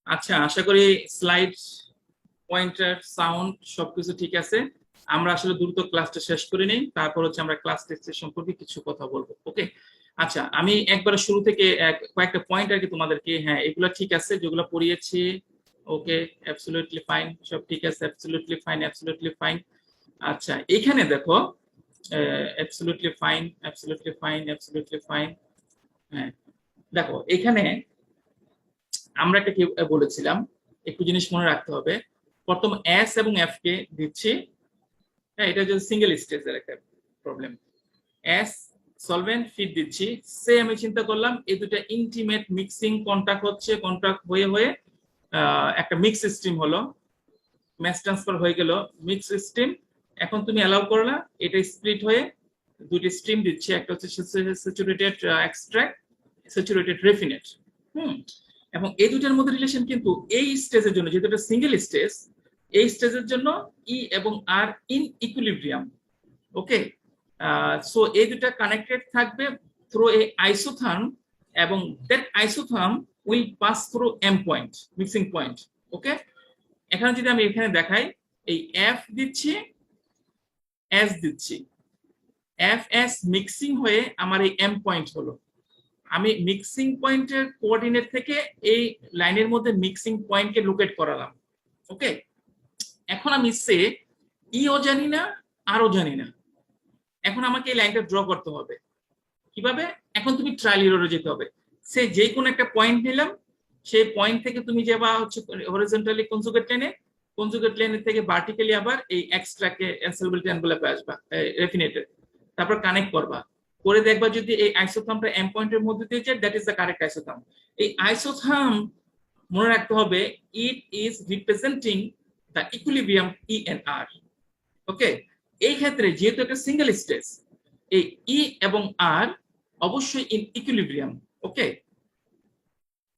আচ্ছা, আশা করি slide, pointer, sound সবকিছু ঠিক আছে। আমরা আসলে দ্রুত ক্লাসটা শেষ করে নিই, তারপর হচ্ছে আমরা ক্লাস টেস্টের সম্পর্কে কিছু কথা বলবো। ওকে, আচ্ছা আমি একবার শুরু থেকে কয়েকটা পয়েন্ট আর কি তোমাদেরকে, হ্যাঁ এগুলো ঠিক আছে যেগুলো পড়িয়েছি। ওকে, অ্যাবসলিউটলি ফাইন, সব ঠিক আছে, অ্যাবসলিউটলি ফাইন, অ্যাবসলিউটলি ফাইন। আচ্ছা এখানে দেখো, absolutely fine, absolutely fine, absolutely fine. হ্যাঁ দেখো এখানে আমরা একটা কি বলেছিলাম, একটু জিনিস মনে রাখতে হবে। প্রথম এস এবং এফ কে দিচ্ছি। হ্যাঁ, এটা হচ্ছে সিঙ্গেল স্টেজের একটা প্রবলেম। এস সলভেন্ট ফিট দিচ্ছি, সে আমি চিন্তা করলাম এই দুটা ইন্টিমেট মিক্সিং কন্টাক্ট হচ্ছে, কন্টাক্ট হয়ে হয়ে একটা মিক্স স্ট্রিম হলো, ম্যাস ট্রান্সফার হয়ে গেল মিক্স স্ট্রিম। এখন তুমি অ্যালাউ করলা এটা স্প্লিট হয়ে দুটি স্ট্রিম দিচ্ছি, একটা হচ্ছে স্যাচুরেটেড এক্সট্রাক্ট, স্যাচুরেটেড রেফিনেট। হুম, এবং এই দুটার মধ্যে রিলেশন কিন্তু এই স্টেজের জন্য, যেহেতু এটা সিঙ্গেল স্টেজ, এই স্টেজের জন্য ই এবং R in equilibrium. Okay, so এই দুটা কানেক্টেড থাকবে থ্রু এ আইসোথার্ম, এবং that isotherm will pass through M point, mixing point. Okay, এখানে যদি আমি এখানে দেখাই, এই এফ দিচ্ছি, এস দিচ্ছি, এফ এস মিক্সিং হয়ে আমার এই এম পয়েন্ট হলো। আমি মিক্সিং পয়েন্টের কোঅর্ডিনেট থেকে এই লাইনের মধ্যে মিক্সিং পয়েন্টকে লোকেট করালাম। ওকে, এখন আমি সে ইও জানি না, আরও জানি না। এখন আমাকে এই লাইনটা ড্র করতে হবে। কিভাবে? এখন তুমি ট্রায়াল এররে যেতে হবে। সে যে কোনো একটা পয়েন্ট নিলাম, সেই পয়েন্ট থেকে তুমি যাবা হচ্ছে হরিজন্টালি কনজুগেট লাইনে, কনজুগেট লাইনের থেকে ভার্টিক্যালি আবার এই এক্সট্রাকে এনসেলেবল এনভেলপে আসবা, রেফিনেটে, তারপর কানেক্ট করবা, করে দেখবা যদি এই আইসোথার্মটা এম পয়েন্টের মধ্যে দিয়ে যায়, that is the correct isotherm. এই আইসোথার্ম মনে রাখতে হবে, it is representing the equilibrium E and R. Okay, এই ক্ষেত্রে যেহেতু একটা সিঙ্গেল স্টেজ, এই ই এবং আর অবশ্যই ইন ইকুইলিব্রিয়াম। ওকে,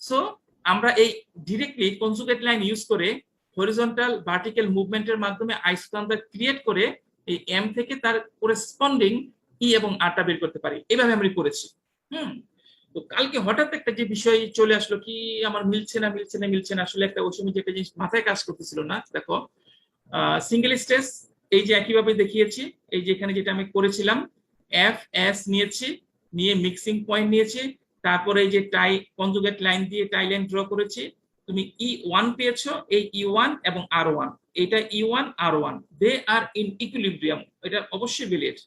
সো আমরা এই ডিরেক্টলি কনজুগেট লাইন ইউজ করে হরিজন্টাল ভার্টিক্যাল মুভমেন্টের মাধ্যমে আইসোথার্মটা ক্রিয়েট করে এই এম থেকে তার করেসপন্ডিং ই এবং আরটা বের করতে পারি। এভাবে আমরা করেছি। তো কালকে হঠাৎ একটা যে বিষয় চলে আসলো, কি আমার মিলছে না মিলছে না মিলছে না, আসলে একটা ওই সময় যে একটা জিনিস মাথায় কাজ করতেছিল না। দেখো সিঙ্গেল স্টেজ এই যে একইভাবে দেখিয়েছি, এই যে এখানে যেটা আমি করেছিলাম, এফ এস নিয়েছি, নিয়ে মিক্সিং পয়েন্ট নিয়েছি, তারপরে এই যে টাই কনজুগেট লাইন দিয়ে টাই লাইন ড্র করেছি। তুমি ই ওয়ান পেয়েছো, এই ই ওয়ান এবং আর ওয়ান, এটা E one R one, they are in equilibrium, এটা অবশ্যই ভ্যালিড,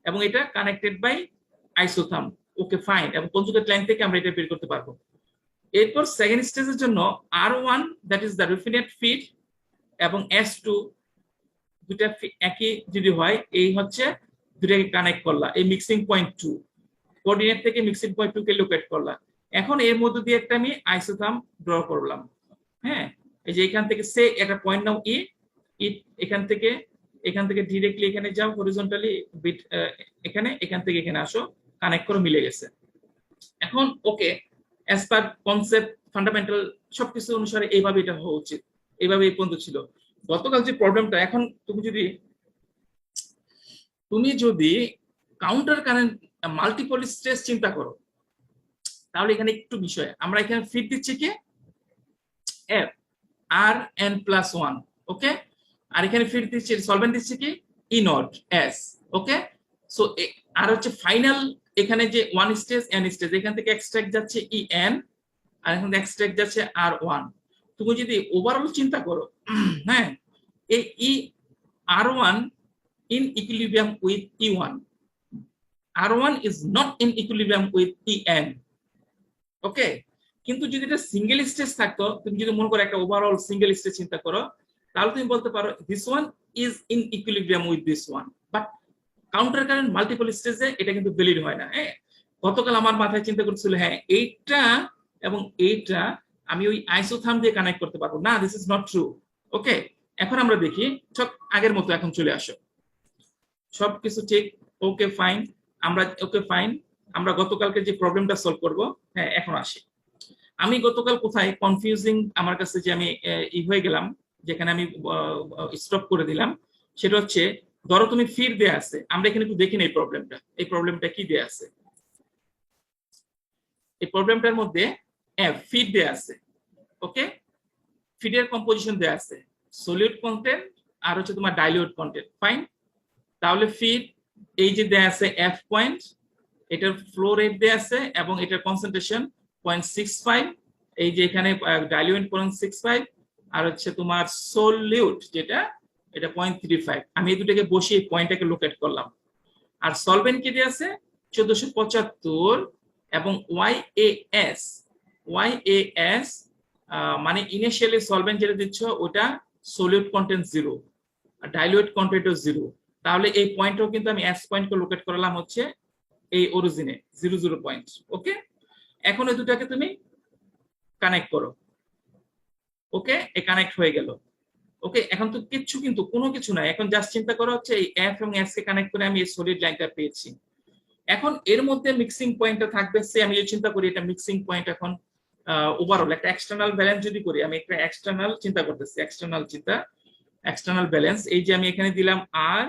এবং এটা connected by isotherm. Okay fine, এবং কনজুগেট লাইন থেকে আমরা এটা বের করতে পারবো। এরপর সেকেন্ড স্টেজের জন্য R one, that is the raffinate feed, এবং এস টু, দুটা একই যদি হয়, এই হচ্ছে দুটাকে কানেক্ট করলা, এই মিক্সিং পয়েন্ট টু, কোঅর্ডিনেট থেকে মিক্সিং পয়েন্ট টু কে লোকেট করলা। এখন এর মধ্যে দিয়ে একটা আমি আইসোথার্ম ড্র করলাম। হ্যাঁ, এই যে এখান থেকে সে একটা পয়েন্ট নাও ই, এখান থেকে ডিরেক্টলি এখানে যাও হরিজন্টালি বিট, এখানে, এখান থেকে এখানে আসো, কানেক্ট করে মিলে গেছে। এখন ওকে, অ্যাজ পার কনসেপ্ট ফান্ডামেন্টাল সবকিছু অনুসারে এইভাবে এটা হওয়া উচিত, এইভাবে এই পর্যন্ত ছিল। গতকাল যে প্রবলেমটা, এখন তুমি যদি কাউন্টার কারেন্ট মাল্টিপল স্ট্রেস চিন্তা করো, তাহলে এখানে একটু বিষয়, আমরা এখানে ফিট দিচ্ছি কি F R N plus one. ওকে, আর এখানে ফিট দিচ্ছি, সলভেন্ট দিচ্ছি কি ই নট এস। ওকে, সো আর হচ্ছে ফাইনাল, এখানে যে ওয়ান স্টেজ এন স্টেজ, এখান থেকে এক্সট্রাক্ট যাচ্ছে ই এন, আর এখান থেকে এক্সট্রাক্ট যাচ্ছে আর ওয়ান। তুমি যদি ওভারঅল চিন্তা করো, হ্যাঁ, এই ই আর one in equilibrium with E1. R1 is not in equilibrium with En. ওকে, কিন্তু যদি এটা সিঙ্গেল স্টেজ থাকতো, তুমি যদি মনে করো একটা ওভারঅল সিঙ্গেল স্টেজ চিন্তা করো, তাহলে তুমি বলতে পারো this one is in equilibrium with this one. But counter current multiple স্টেজে এটা কিন্তু ভ্যালিড হয় না। হ্যাঁ, গতকাল আমার মাথায় চিন্তা করছিল, হ্যাঁ এইটা এবং এইটা আমি ওই আইসোথার্ম দিয়ে কানেক্ট করতে পারবো না, দিস ইজ নট ট্রু। ওকে, এখন আমরা দেখি, সব আগের মতো এখন চলে আসো, সবকিছু ঠিক। ওকে ফাইন, আমরা গতকালকে যে প্রবলেমটা সলভ করব। হ্যাঁ, এখন আসি, আমি গতকাল কোথায় কনফিউজিং আমার কাছে যে আমি হয়ে গেলাম, যেখানে আমি স্টপ করে দিলাম, সেটা হচ্ছে ধরো তুমি ফির দেয়া আছে, আমরা এখানে একটু দেখি না এই প্রবলেমটা কি দেয়া আছে। এই প্রবলেমটার মধ্যে ফিড দেয়া আছে। ওকে, ফিডের কম্পোজিশন দেওয়া আছে, সলিউট কন্টেন্ট আর হচ্ছে তোমার ডাইলিউট কন্টেন্ট। ফাইন, তাহলে ফিড এই যে দেয়া আছে এফ পয়েন্ট, এটার ফ্লো রেট দেয়া আছে এবং এটার কনসেন্ট্রেশন 0.65, এই যে এখানে ডাইলিউট 0.65 আর হচ্ছে তোমার সলিউট যেটা এটা 0.35। আমি এই দুটাকে বসিয়ে পয়েন্টটাকে লোকেট করলাম। আর সলভেন্ট কি দেয়া আছে 1475 এবং ওয়াইএএস, ওয়াইএএস মানে ইনিশিয়ালি সলভেন্ট যেটা দিচ্ছ ওটা সলিউট কন্টেন্ট 0 আর ডাইলিউট কন্টেন্টও 0। তাহলে এই পয়েন্টও কিন্তু আমি এস পয়েন্টকে লোকেট করলাম হচ্ছে এই অরিজিনে 00 পয়েন্ট। ওকে, এখন এই দুটাকে তুমি কানেক্ট করো। ওকে, এ কানেক্ট হয়ে গেল। ওকে, এখন তো কিচ্ছু কিন্তু কোনো কিছু নাই, এখন জাস্ট চিন্তা করা হচ্ছে এই এফ এবং এস কে কানেক্ট করে আমি এই সলিড লাইনটা পেয়েছি। এখন এর মধ্যে মিক্সিং পয়েন্টটা থাকবে সে, আমি যদি চিন্তা করি এটা মিক্সিং পয়েন্ট এখন ওভারঅল একটা এক্সটার্নাল ব্যালেন্স যদি করি, আমি একটা এক্সটার্নাল চিন্তা করতেছি, এক্সটার্নাল চিন্তা, এক্সটার্নাল ব্যালেন্স। এই যে আমি এখানে দিলাম আর,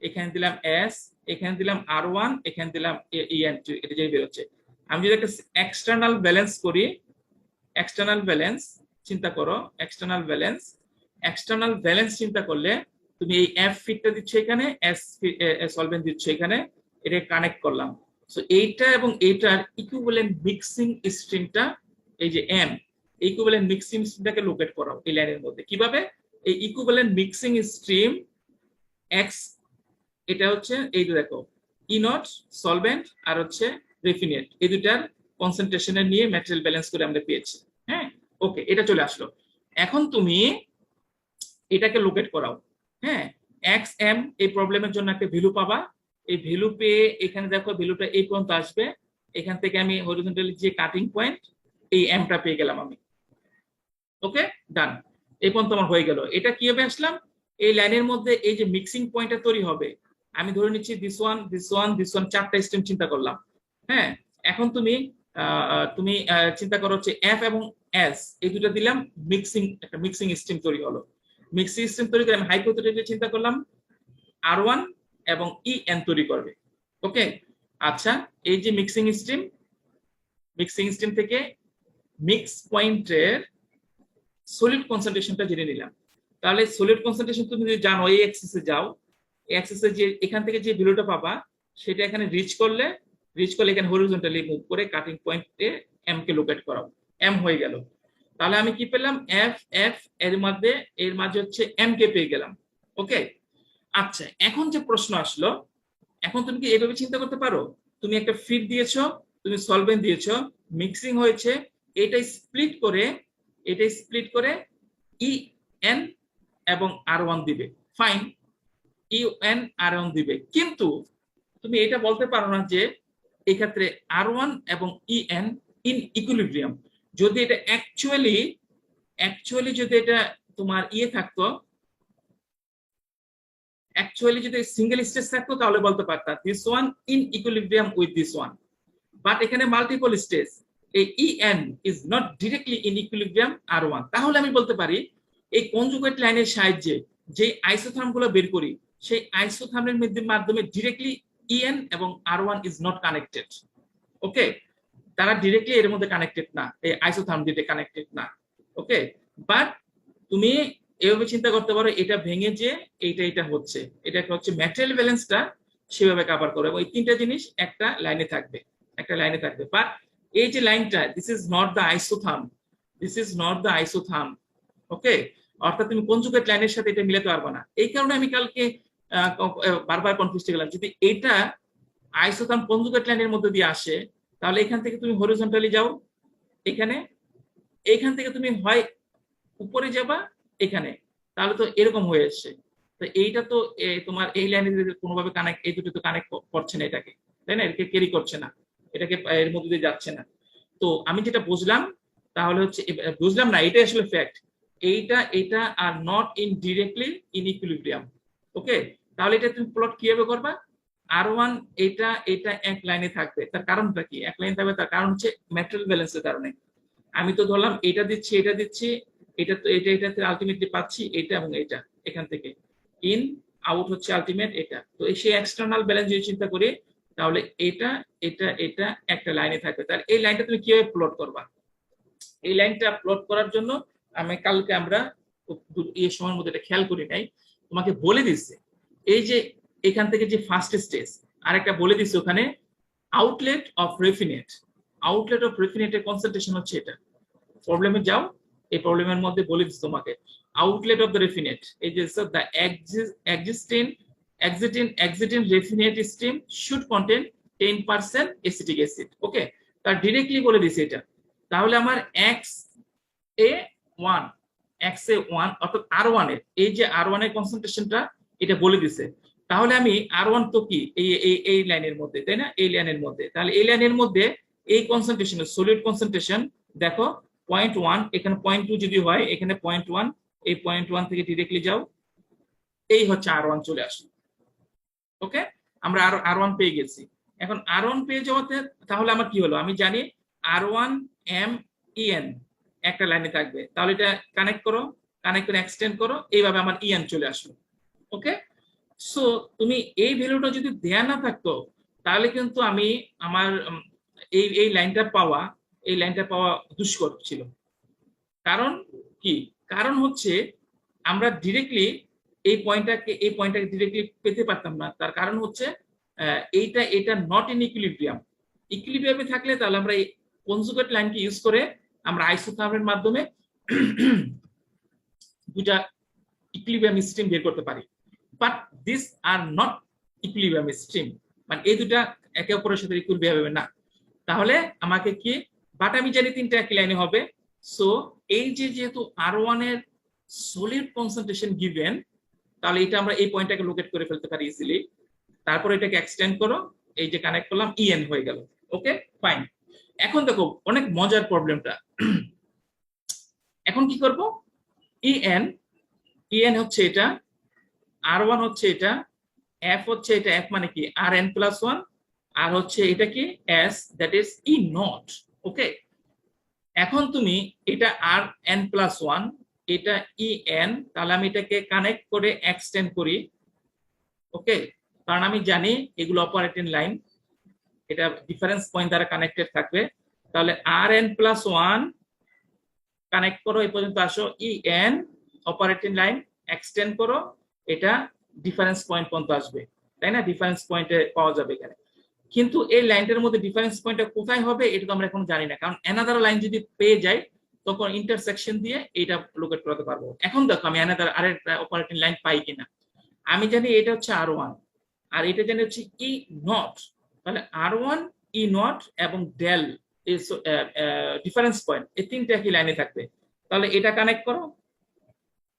এখানে দিলাম এস, এখানে দিলাম আর ওয়ান, এখানে দিলাম ইএন, এটা যেই বেরোচ্ছে। আমি যদি একটা এক্সটার্নাল ব্যালেন্স করি, এক্সটার্নাল ব্যালেন্স চিন্তা করো, এক্সটার্নাল ব্যালেন্স, এক্সটার্নাল ব্যালেন্স চিন্তা করলে তুমি এই এফ ফিটটা দিচ্ছ এখানে, এস সলভেন্ট দিচ্ছ এখানে, এটা কানেক্ট করলাম। সো এইটা এবং এইটার ইকুইভ্যালেন্ট মিক্সিং স্ট্রিমটা এই যে এম, ইকুইভ্যালেন্ট মিক্সিং স্ট্রিমটাকে লোকেট করাও এই লাইনের মধ্যে। কিভাবে? এই ইকুইভ্যালেন্ট মিক্সিং স্ট্রিম এক্স, এটা হচ্ছে এই যে দেখো ই নট সলভেন্ট আর হচ্ছে রেফিনেট, এই দুটার কনসেন্ট্রেশনের নিয়ে ম্যাটেরিয়াল ব্যালেন্স করে আমরা পেয়েছি। হ্যাঁ, ওকে, এটা চলে আসলো। এখন তুমি এটাকে লোকেট করাও। হ্যাঁ, এক্স এম এই প্রবলেমের জন্য একটা ভ্যালু পাবা, এই ভ্যালু পেয়ে এখানে দেখো ভ্যালুটা এই পর্যন্ত আসবে, এখান থেকে আমি হরিজন্টালি যে কাটিং পয়েন্ট এই এমটা পেয়ে গেলাম আমি। ওকে, ডান, এই পর্যন্ত আমার হয়ে গেল। এটা কিভাবে আসলাম? এই লাইনের মধ্যে এই যে মিক্সিং পয়েন্টটা তৈরি হবে, আমি ধরে নিচ্ছি this one, this one, this one, চারটা স্টেম চিন্তা করলাম। হ্যাঁ, এখন তুমি তুমি চিন্তা করো হচ্ছে এফ এবং এস এই দুটো দিলাম, মিক্সিং একটা মিক্সিং স্ট্রিম তৈরি হলো। মিক্সিং স্ট্রিম তৈরি করে আমি হাইপোথেটিক্যালি চিন্তা করলাম আর ওয়ান এবং ই এন তৈরি করবে। ওকে, আচ্ছা, এই যে মিক্সিং স্ট্রিম, মিক্সিং স্ট্রিম থেকে মিক্স পয়েন্টের সলিড কনসেন্ট্রেশনটা জেনে নিলাম। তাহলে সলিড কনসেন্ট্রেশন তুমি যদি জানো এই অ্যাক্সিসে যাও, এই অ্যাক্সিসে যে এখান থেকে যে ভ্যালুটা পাবা সেটা এখানে রিচ করলে এখানে হরিজন্টালি মুভ করে কাটিং পয়েন্টে এম কে লোকেট করাও, এম হয়ে গেল। তাহলে আমি কি পেলাম? এফ এফ এর মাঝে হচ্ছে এম কে পেয়ে গেলাম। ওকে, আচ্ছা, এখন যে প্রশ্ন আসলো, এখন তুমি কি এইভাবে চিন্তা করতে পারো? তুমি একটা ফিড দিয়েছো, তুমি সলভেন্ট দিয়েছো, মিক্সিং হয়েছে, এটাই স্প্লিট করে ই এন এবং আর ওয়ান দিবে। ফাইন, ই এন আর ওয়ান দিবে, কিন্তু তুমি এটা বলতে পারো না যে এক্ষেত্রে আর ওয়ান এবং ই এন ইন ইকুইলিব্রিয়াম। যদি এটা অ্যাকচুয়ালি যদি এটা তোমার থাকতো, অ্যাকচুয়ালি যদি সিঙ্গেল স্টেজ থাকতো তাহলে বলতে পারতা this one in equilibrium with this one. But এখানে মাল্টিপল স্টেজ, এই E N is not directly in equilibrium R one. তাহলে আমি বলতে পারি এই কনজুগেট লাইনের সাহায্যে যে আইসোথার্ম গুলো বের করি, সেই আইসোথার্মের মাধ্যমে ডিরেক্টলি ইএন এবং R one is not connected. ওকে, তারা ডিরেক্টলি এর মধ্যে কানেক্টেড না, এই আইসোথার্ম দিয়ে কানেক্টেড না। ওকে, বাট তুমি এভাবে চিন্তা করতে পারো এটা ভেঙে যে এটা হচ্ছে, এটা হচ্ছে ম্যাটেরিয়াল ব্যালেন্সটা সেভাবে কভার করো, এবং এই তিনটা জিনিস একটা লাইনে থাকবে, বাট এই যে লাইনটা, this is not the isotherm, okay, অর্থাৎ তুমি কনজুগেট লাইনের সাথে এটা মিলাতে পারবে না। এই কারণে আমি কালকে বারবার কনফিউজ হয়ে গেলাম। যদি এটা আইসোথার্ম কনজুগেট লাইনের মধ্যে দিয়ে আসে, তাহলে এখান থেকে তুমি হরিজন্টালি যাও এখান থেকে তুমি হয় উপরে যাবা এখানে, তাহলে তো এরকম হয়ে আসছে। তো এইটা তো তোমার এই লাইনে কোনোভাবে কানেক্ট, এই দুটো তো কানেক্ট করছে না এটাকে, তাই না? এটাকে ক্যারি করছে না, এটাকে এর মধ্যে দিয়ে যাচ্ছে না। তো আমি যেটা বুঝলাম, তাহলে হচ্ছে বুঝলাম না, এটাই আসলে ফ্যাক্ট, এটা are not in directly in equilibrium. Okay, তাহলে এটা তুমি প্লট কিভাবে করবা? আর ওয়ান এটা এক লাইনে থাকবে, তার কারণটা কি এক লাইনে থাকবে? তার কারণ হচ্ছে ম্যাটেরিয়াল ব্যালেন্সের কারণে। আমি তো ধরলাম এটা দিচ্ছি, এটা তো এটাতে আলটিমেটলি পাচ্ছি এটা এবং এটা, এখান থেকে ইন আউট হচ্ছে আলটিমেট এটা। তো সেই এক্সটার্নাল ব্যালেন্স যদি চিন্তা করি, তাহলে এটা একটা লাইনে থাকবে। তাহলে এই লাইনটা তুমি কিভাবে প্লট করবা? এই লাইনটা প্লট করার জন্য আমি কালকে আমরা এই সময়ের মধ্যে এটা খেয়াল করি নাই, তোমাকে বলে দিচ্ছে এই যে এখান থেকে যে ফার্স্ট স্টেজ, আরেকটা বলে দিচ্ছে ওখানে outlet of raffinate. Outlet of রেফিনেটের কনসেন্ট্রেশন হচ্ছে এটা। প্রবলেমে যাও, এই প্রবলেমের মধ্যে বলে দিচ্ছে তোমাকে আউটলেট অফ দ্য রেফিনেট, এই যে the exiting refinate stream should contain 10% acetic acid। ওকে, তার ডিরেক্টলি বলে দিছে এটা। তাহলে আমার XA1 অর্থাৎ R1 এর এই যে R1 এর কনসেন্ট্রেশনটা এটা বলে দিছে। তাহলে আমি R1 তো কি এই লাইনের মধ্যে, তাই না, এই লাইনের মধ্যে। তাহলে এই লাইনের মধ্যে এই কনসেন্ট্রেশন সলিড কনসেন্ট্রেশন দেখো 0.1, এখানে 0.2 যদি হয়, এখানে 0.1, এই 0.1 থেকে ডিরেক্টলি যাও, এই হচ্ছে R1 চলে আসে। ওকে, আমরা R1 পেয়ে গেছি। এখন R1 পেয়ে যাওয়াতে তাহলে আমার কি হলো, আমি জানি R1 MEN একটা লাইনে থাকবে, তাহলে এটা কানেক্ট করে এক্সটেন্ড করো, এইভাবে আমার EN চলে আসলো। ওকে, সো তুমি এই ভ্যালুটা যদি দেয়া না থাকতো তাহলে কিন্তু আমি আমার এই লাইনটা পাওয়া দুষ্কর ছিল। কারণ কি, কারণ হচ্ছে আমরা ডিরেক্টলি এই পয়েন্টটাকে ডিরেক্টলি পেতে পারতাম না। তার কারণ হচ্ছে এটা নট ইন ইকুইলিব্রিয়ামে থাকলে তাহলে আমরা এই কনজুগেট লাইনকে ইউজ করে আমরা আইসোথার্মের মাধ্যমে দুটা ইকুইলিব্রিয়াম স্ট্রিম বের করতে পারি। But this are not equilibrium stream, মানে এই দুটা একে অপরের সাথে ইকুইলিব্রিয়ামে না। তাহলে আমাকে কি, বাট আমি জানি তিনটা একই লাইনে হবে। সো এই যেহেতু R1 এর সলিড কনসেন্ট্রেশন গিভেন, তাহলে এটা আমরা এই পয়েন্টটাকে লোকেট করে ফেলতে পারি ইজিলি। তারপর এটাকে এক্সটেন্ড করো, এই যে কানেক্ট করলাম, EN হয়ে গেল। Okay fine. এখন দেখো অনেক মজার প্রবলেমটা। এখন কি করব, EN হচ্ছে এটা, R1 হচ্ছে এটা, F হচ্ছে এটা, F মানে কি Rn+1, আর হচ্ছে এটা কি S, দ্যাট ইজ E0। ওকে, এখন তুমি এটা Rn+1, এটা EN, তাহলে আমি এটাকে কানেক্ট করে এক্সটেন্ড করি। ওকে, কারণ আমি জানি এগুলো অপারেটিং লাইন, এটা ডিফারেন্স পয়েন্ট দ্বারা কানেক্টেড থাকবে। তাহলে Rn+1 কানেক্ট করো, এই পর্যন্ত আসো, EN অপারেটিং লাইন এক্সটেন্ড করো, এটা ডিফারেন্স পয়েন্ট পর্যন্ত আসবে, তাই না, ডিফারেন্স পয়েন্টে পাওয়া যাবে এখানে। কিন্তু এই লাইনটার মধ্যে ডিফারেন্স পয়েন্টটা কোথায় হবে এটা তো আমরা এখন জানি না, কারণ অ্যানাদার লাইন যদি পেয়ে যাই তখন ইন্টারসেকশন দিয়ে এটা লোকেট করতে পারবো। এখন দেখো আমি অ্যানাদার আরেকটা অপারেটিং লাইন পাই কিনা। আমি জানি এটা হচ্ছে R1 আর এটা জানি হচ্ছে E0। তাহলে R1 E0 এবং ডেল ডিফারেন্স পয়েন্ট, এই তিনটা একই লাইনে থাকবে। তাহলে এটা কানেক্ট করো,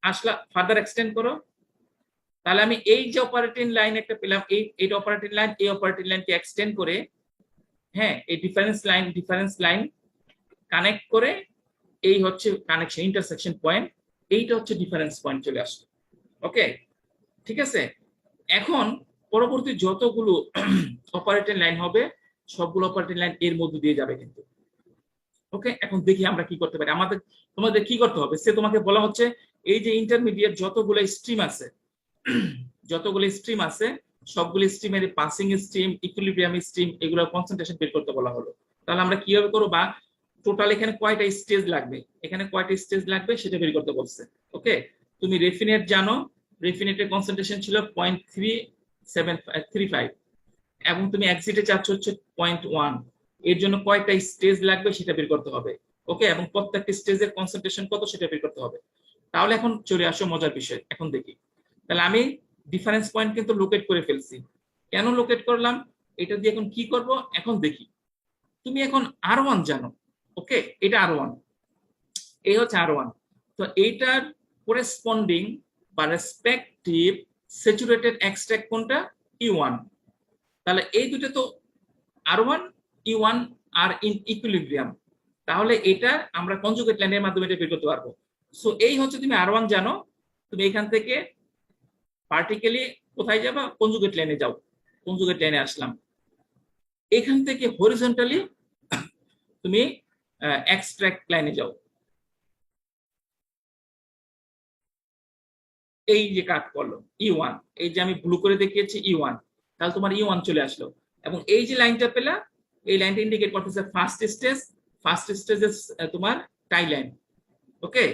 আসলা ফার্দার এক্সটেন্ড করো। তাহলে আমি এই যে অপারেটিং লাইন একটা পেলাম, এই অপারেটিং লাইন, এই অপারেটিং লাইনকে এক্সটেন্ড করে, হ্যাঁ, এই ডিফারেন্স লাইন কানেক্ট করে, এই হচ্ছে কানেকশন ইন্টারসেকশন পয়েন্ট, এইটা হচ্ছে ডিফারেন্স পয়েন্ট চলে আসলো। ওকে, ঠিক আছে। এখন পরবর্তী যতগুলো অপারেটিং লাইন হবে সবগুলো অপারেটিং লাইন এর মধ্যে দিয়ে যাবে কিন্তু। ওকে, এখন দেখি আমরা কি করতে পারি। তোমাদের কি করতে হবে, সে তোমাকে বলা হচ্ছে এই যে ইন্টারমিডিয়েট যতগুলো স্ট্রিম আছে সবগুলো স্ট্রিমের পাসিং স্ট্রিম, ইকুইলিব্রিয়াম স্ট্রিম, এগুলোর কনসেন্ট্রেশন বের করতে বলা হলো। তাহলে আমরা কিভাবে করব, বা টোটাল এখানে কয়টা স্টেজ লাগবে সেটা বের করতে বলছে। ওকে, তুমি রেফিনেট জানো, রেফিনেটের কনসেন্ট্রেশন ছিল 0.3735 এবং তুমি এক্সিটে চাচ্ছ হচ্ছে 0.1, এর জন্য কয়টা স্টেজ লাগবে সেটা বের করতে হবে। ওকে, এবং প্রত্যেকটা স্টেজের কনসেন্ট্রেশন কত সেটা বের করতে হবে। তাহলে এখন চলে আসো মজার বিষয়, এখন দেখি। তাহলে আমি ডিফারেন্স পয়েন্ট কিন্তু লোকেট করে ফেলছি। কেন লোকেট করলাম, এটা দিয়ে এখন কি করব এখন দেখি। তুমি এখন R1 জানো, ওকে, এটা R1, এই হচ্ছে R1। তো এইটার করেসপন্ডিং বা রেসপেক্টিভ স্যাচুরেটেড এক্সট্রাক্ট কোনটা, E1। তাহলে এই দুটো তো R1 E1 R in equilibrium, তাহলে এটা আমরা কনজুগেট লাইনের মাধ্যমে এটা বের করতে পারবো। সো এই হচ্ছে তুমি R1 জানো, তুমি এখান থেকে পার্টিকেলি কোথায় যাবা, কনজুগেট লাইনে যাও। কনজুগেট লাইনে আসলাম, এখান থেকে হরিজন্টালি তুমি এক্সট্রাক্ট লাইনে যাও। এই যে কাট করলো E1, এই যে আমি ব্লু করে দেখিয়েছি E1, তাহলে তোমার E1 চলে আসলো। এবং এই যে লাইনটা পেলা, এই লাইনটা ইন্ডিকেট করতেছে ফার্স্ট স্টেজে তোমার টাই লাইন। ওকে,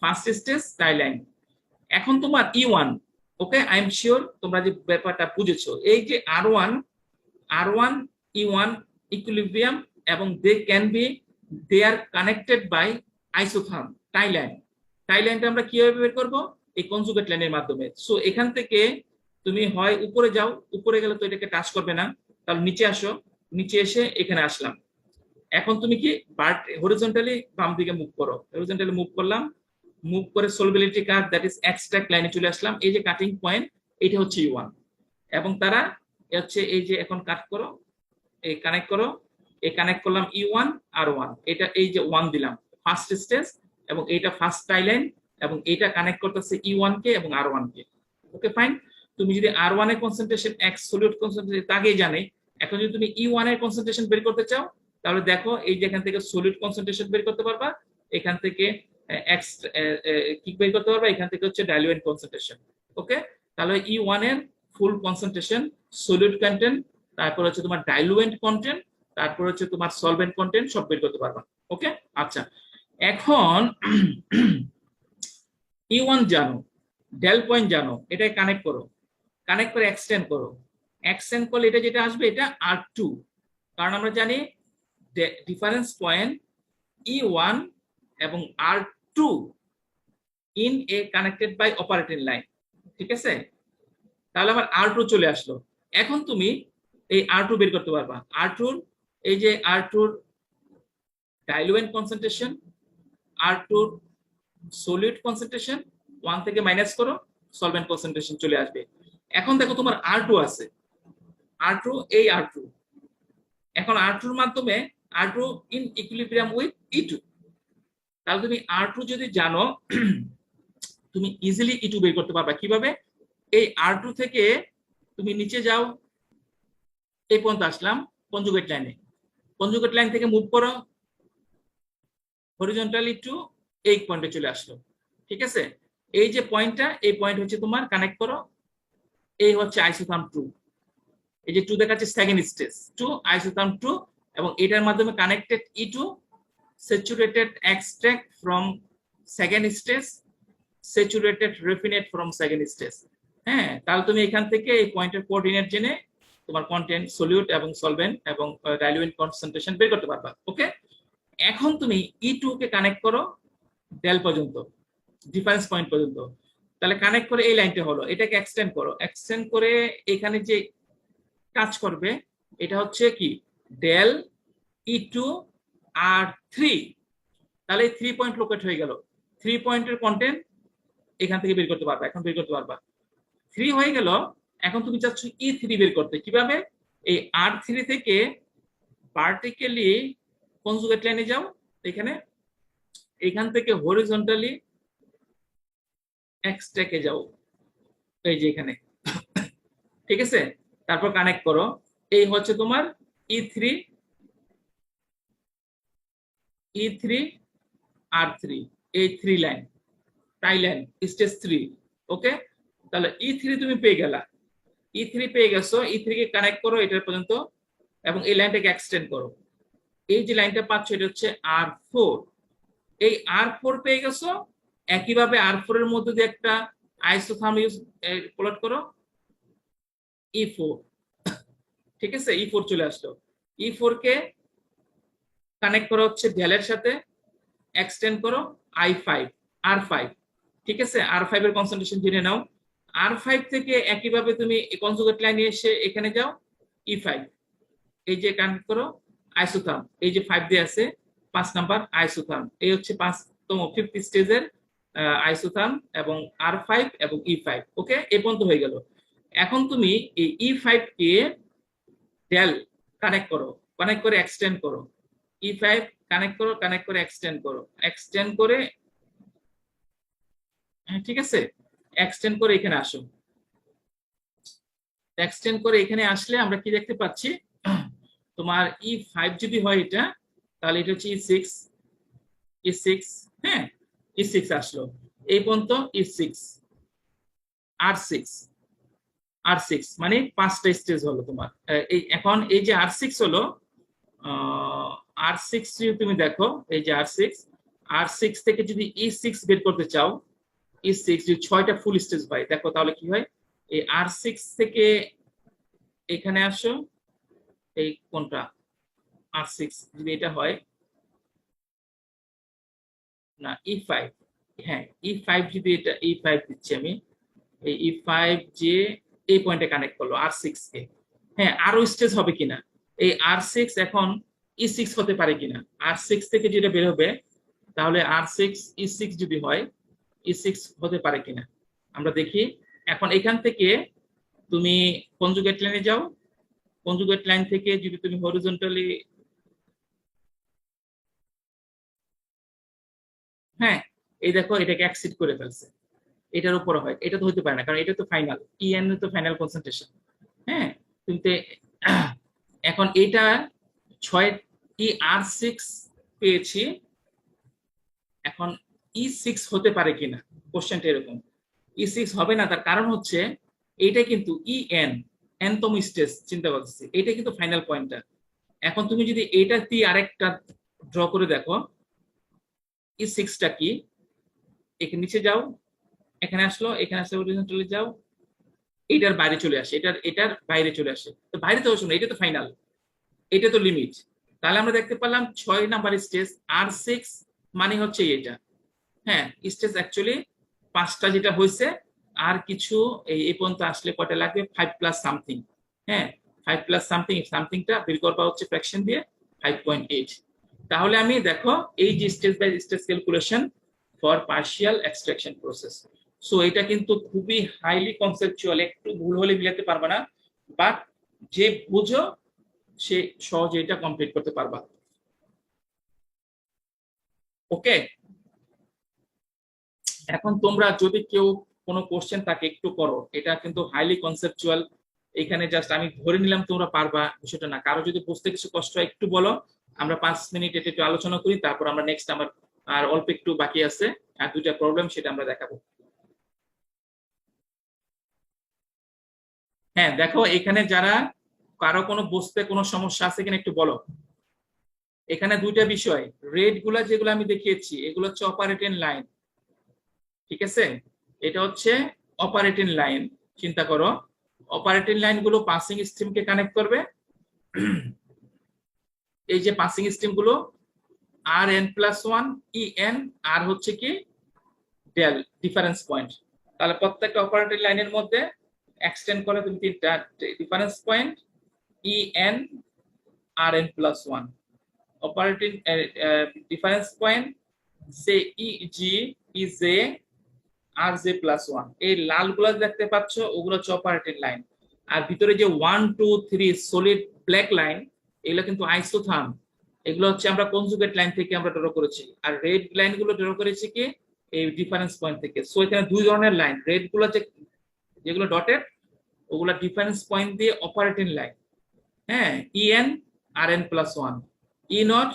ফার্স্ট স্টেজ টাই লাইন। এখন তোমার E1, okay, I am sure তোমরা যে ব্যাপারটা বুঝেছো। এই যে R1 E1 ইকুইলিব্রিয়াম এবং they are connected by isotherm tie line. Tie লাইনটা আমরা কিভাবে বের করবো? এই কনজুগেট লাইনের মাধ্যমে। সো এখান থেকে তুমি হয় উপরে যাও, উপরে গেলে তো এটাকে টাচ করবে না, তাহলে নিচে আসো, নিচে এসে এখানে আসলাম। এখন তুমি কি হরিজন্টালি বাম দিকে মুভ করো, হরিজন্টালি মুভ করলাম, মুভ করে সলভেবিলিটি কার্ভ দ্যাট ইজ এক্সট্রাক্ট লাইনে চলে আসলাম। এই যে কাটিং পয়েন্ট, এটা হচ্ছে E1 এবং তারা হচ্ছে এই যে এখন কাট করো, এই কানেক্ট করো, এই কানেক্ট করলাম E1 R1, এটা এই যে 1 দিলাম ফার্স্ট স্টেজ, এবং এইটা ফার্স্ট টাই লাইন, এবং এইটা কানেক্ট করতেছে E1 কে এবং R1 কে। Okay fine. তুমি যদি R1 এর কনসেন্ট্রেশন এক্স সলিউট কনসেন্ট্রেশন আগেই জানে, এখন যদি তুমি E1 এর কনসেন্ট্রেশন বের করতে চাও, তাহলে দেখো এই যে এখান থেকে সলিউট কনসেন্ট্রেশন বের করতে পারবা, এখান থেকে এক্স কি বের করতে পারবা, এখান থেকে হচ্ছে ডাইলুয়েন্ট কনসেন্ট্রেশন। ওকে, তাহলে E1 এর ফুল কনসেন্ট্রেশন, সলিউট কন্টেন্ট, তারপর হচ্ছে তোমার ডাইলুয়েন্ট কন্টেন্ট, তারপর হচ্ছে তোমার সলভেন্ট কন্টেন্ট, সব বের করতে পারবা। ওকে, আচ্ছা, এখন E1 জানো, ডেল পয়েন্ট জানো, এটাই কানেক্ট করো, কানেক্ট করে এক্সটেন্ড করো, এক্সটেন্ড করলে এটা যেটা আসবে এটা R2, কারণ আমরা জানি ডিফারেন্স পয়েন্ট E1 এবং R2 in a connected by operating line. ঠিক আছে, তাহলে আমার R2 চলে আসলো। এখন তুমি এই R2 বের করতে পারবা। R2 এই যে R2 diluent concentration, R2 solute concentration, 1 থেকে মাইনাস করো, সলভেন্ট কনসেন্ট্রেশন চলে আসবে। এখন দেখো তোমার R2 আছে, R2 এই R2, এখন R2 এর মাধ্যমে R2 in equilibrium with E2, তাহলে তুমি R2 যদি জানো, তুমি ইজিলি E2 বের করতে পারবা। কিভাবে? এই R2 থেকে তুমি নিচে যাও, এই পর্যন্ত আসলাম কনজুগেট লাইনে, কনজুগেট লাইন থেকে মুভ করো হরিজন্টালি টু এই পয়েন্টে চলে আসলো। ঠিক আছে, এই যে পয়েন্টটা, এই পয়েন্ট হচ্ছে তোমার কানেক্ট করো, এই হচ্ছে আইসোথার্ম 2, এই যে 2 দেখাচ্ছে সেকেন্ড স্টেজ 2 আইসোথার্ম 2, এবং এটার মাধ্যমে connected E2 saturated extract from second stage, saturated raffinate from second stage. হ্যাঁ, তাহলে তুমি এখান থেকে এই পয়েন্টের কোঅর্ডিনেট জেনে তোমার কন্টেন্ট, সলিউট এবং সলভেন্ট এবং ডাইলুয়েন্ট কনসেন্ট্রেশন বের করতে পারবা। ওকে, এখন তুমি E2 কে কানেক্ট করো ডেল পর্যন্ত, ডিফারেন্স পয়েন্ট পর্যন্ত, তাহলে কানেক্ট করে এই লাইনটা হলো, এটাকে এক্সটেন্ড করো, এক্সটেন্ড করে এখানে যে টাচ করবে এটা হচ্ছে কি ডেল E2 R3, তাহলে 3 পয়েন্ট লোকেট হয়ে গেল। 3 পয়েন্টের কন্টেন্ট এখান থেকে বের করতে পারবা, এখন বের করতে পারবা। 3 হয়ে গেল, এখন তুমি চাচ্ছ E3 বের করতে। কিভাবে? এই R3 থেকে ভার্টিক্যালি কনজুগেট লাইনে যাও, এখানে এখান থেকে হরিজন্টালি এক্সট্রাকে যাও, এই যে এখানে। ঠিক আছে, তারপর কানেক্ট করো, এই হচ্ছে তোমার E3 R3, এই 3 লাইন টাই লাইন স্টেজ 3। ওকে, তাহলে E3 তুমি পেয়ে গেলা, E3 পেয়ে গেছো, E3 কে কানেক্ট করো এটার পর্যন্ত এবং এই লাইনটাকে এক্সটেন্ড করো। এই যে লাইনটা পাচ্ছ এটা হচ্ছে R4, এই R4 পেয়ে গেছো। একইভাবে R4 এর মধ্যে দিয়ে একটা আইসোথার্ম ইউজ প্লট করো, E4। ঠিক আছে, E4 চলে আসলো। E4 কে কানেক্ট করা হচ্ছে ডেলের সাথে, এক্সটেন্ড করো I5 R5। ঠিক আছে, R5 এর কনসেন্ট্রেশন জেনে নাও। R5 থেকে একইভাবে তুমি কনজুগেট লাইনে এসে এখানে যাও E5, এই যে কানেক্ট করো আইসোথার্ম, এই যে 5 দিয়ে আছে 5 নাম্বার আইসোথার্ম, এই হচ্ছে 5তম 5th স্টেজের আইসোথার্ম এবং R5 এবং E5। ওকে, এই পর্যন্ত হয়ে গেল। এখন তুমি এই E5 কে ডেল কানেক্ট করো, কানেক্ট করে এক্সটেন্ড করো, E5 কানেক্ট করো, কানেক্ট করে এক্সটেন্ড করো, এক্সটেন্ড করে, ঠিক আছে, এক্সটেন্ড করে এখানে আসো। এক্সটেন্ড করে এখানে আসলে আমরা কি দেখতে পাচ্ছি, তোমার E5 যদি হয় এটা, তাহলে এটা হচ্ছে E6, হ্যাঁ, E6 আসলো এই পর্যন্ত, E6 R6 মানে 5টা স্টেজ হলো তোমার। এই এখন এই যে R6 হলো, R6 তুমি দেখো, এই যে R6 আর সিক্স থেকে যদি ই সিক্স বের করতে চাও, ই সিক্স যদি 6টা ফুল স্টেজ পাই, দেখো তাহলে কি হয়, এই আর সিক্স থেকে এখানে আসো, এই কোনটা আর সিক্স যদি এটা হয়, না ই ফাইভ, হ্যাঁ ই ফাইভ যদি এটা ই ফাইভ দিচ্ছি আমি, এই ই ফাইভ যে এই পয়েন্টে কানেক্ট করলো আর সিক্স কে, হ্যাঁ আরো স্টেজ হবে কিনা, এই আর সিক্স এখন ই সিক্স হতে পারে কিনা, আর সিক্স থেকে যেটা বের হবে, তাহলে আর সিক্স ই সিক্স যদি হয়, ই সিক্স হতে পারে কিনা আমরা দেখি। এখন এখান থেকে তুমি কনজুগেট লাইনে যাও, কনজুগেট লাইন থেকে যদি তুমি হরিজন্টালি, হ্যাঁ এই দেখো এটাকে অ্যাক্সিড করে ফেলছে, এটার উপরে হয়, এটা তো হতে পারে না কারণ এটা তো ফাইনাল, ইএন তো ফাইনাল কনসেন্ট্রেশন। হ্যাঁ কিন্তু এখন এটা 6 ই আর সিক্স পেয়েছি, এখন ই সিক্স হতে পারে কিনা, কোশ্চেনটা এরকম। ই সিক্স হবে না, তার কারণ হচ্ছে এইটা কিন্তু ই এন, এনতম স্টেজ চিন্তা করতেছি, এটা কিন্তু ফাইনাল পয়েন্টটা। এখন তুমি যদি এইটা দিয়ে আরেকটা ড্র করে দেখো, ই সিক্সটা কি, এখানে নিচে যাও, এখানে আসলো, এখানে আসলে হরিজন্টালি যাও, এটার বাইরে চলে আসে, এটার বাইরে চলে আসে, তো বাইরে তো শোনো এটা তো ফাইনাল, এটা তো লিমিট। তাহলে আমরা দেখতে পেলাম 6 নাম্বার স্টেজ আর সিক্স মানে হচ্ছে এটা, হ্যাঁ স্টেজ অ্যাকচুয়ালি 5টা যেটা হয়েছে, আর কিছু এই পর্যন্ত আসলে কয়টা লাগবে, 5 প্লাস সামথিং, হ্যাঁ 5 প্লাস সামথিং, সামথিংটা বের করবা হচ্ছে ফ্র্যাকশন দিয়ে 5.8। তাহলে আমি দেখো এই যে stage by stage calculation for partial extraction process, so এটা কিন্তু খুবই হাইলি কনসেপচুয়াল, একটু ভুল হলে মিলাতে পারবে না, বাট যে বুঝো সে সহজে এটা কমপ্লিট করতে পারবা। ওকে, এখন তোমরা যদি কেউ কোনো কোশ্চেন থাকে একটু করো, এটা কিন্তু হাইলি কনসেপচুয়াল, এখানে জাস্ট আমি ধরে নিলাম তোমরা পারবা বিষয়টা না, কারো যদি বুঝতে কিছু কষ্ট হয় একটু বলো, আমরা 5 মিনিট এটা একটু আলোচনা করি, তারপর আমরা নেক্সট আমার আর অল্প একটু বাকি আছে, আর দুইটা প্রবলেম সেটা আমরা দেখাবো। হ্যাঁ দেখো এখানে যারা কারো কোনো বুঝতে কোনো সমস্যা আছে কিনা একটু বলো। এখানে দুইটা বিষয়, রেড গুলা যেগুলো আমি দেখিয়েছি এগুলো হচ্ছে অপারেটিং লাইন, ঠিক আছে, এটা হচ্ছে অপারেটিং লাইন, চিন্তা করো অপারেটিং লাইন গুলো পাসিং স্ট্রিমকে কানেক্ট করবে, এই যে পাসিং স্ট্রিম গুলো R N plus one E N, আর হচ্ছে কি ডেল ডিফারেন্স পয়েন্ট, তাহলে প্রত্যেকটা অপারেটিং লাইনের মধ্যে এক্সটেন্ড করে তুমি 3টা difference point, E N R N plus one, operating difference point say E G E J R J plus one, এই লাল গুলা দেখতে পাচ্ছ ওগুলো হচ্ছে অপারেটিং লাইন, আর ভিতরে যে 1 2 3 সলিড ব্ল্যাক লাইন এগুলো কিন্তু আইসোথার্ম, এগুলো হচ্ছে আমরা কনজুগেট লাইন থেকে আমরা ড্র করেছি, আর রেড লাইন গুলো ড্র করেছি কি এই ডিফারেন্স পয়েন্ট থেকে। সো এখানে দুই ধরনের লাইন, রেড গুলো যেগুলো ডটেড ওগুলো ডিফারেন্স পয়েন্ট দিয়ে অপারেটিং লাইন, হ্যাঁ E N R N plus one, E naught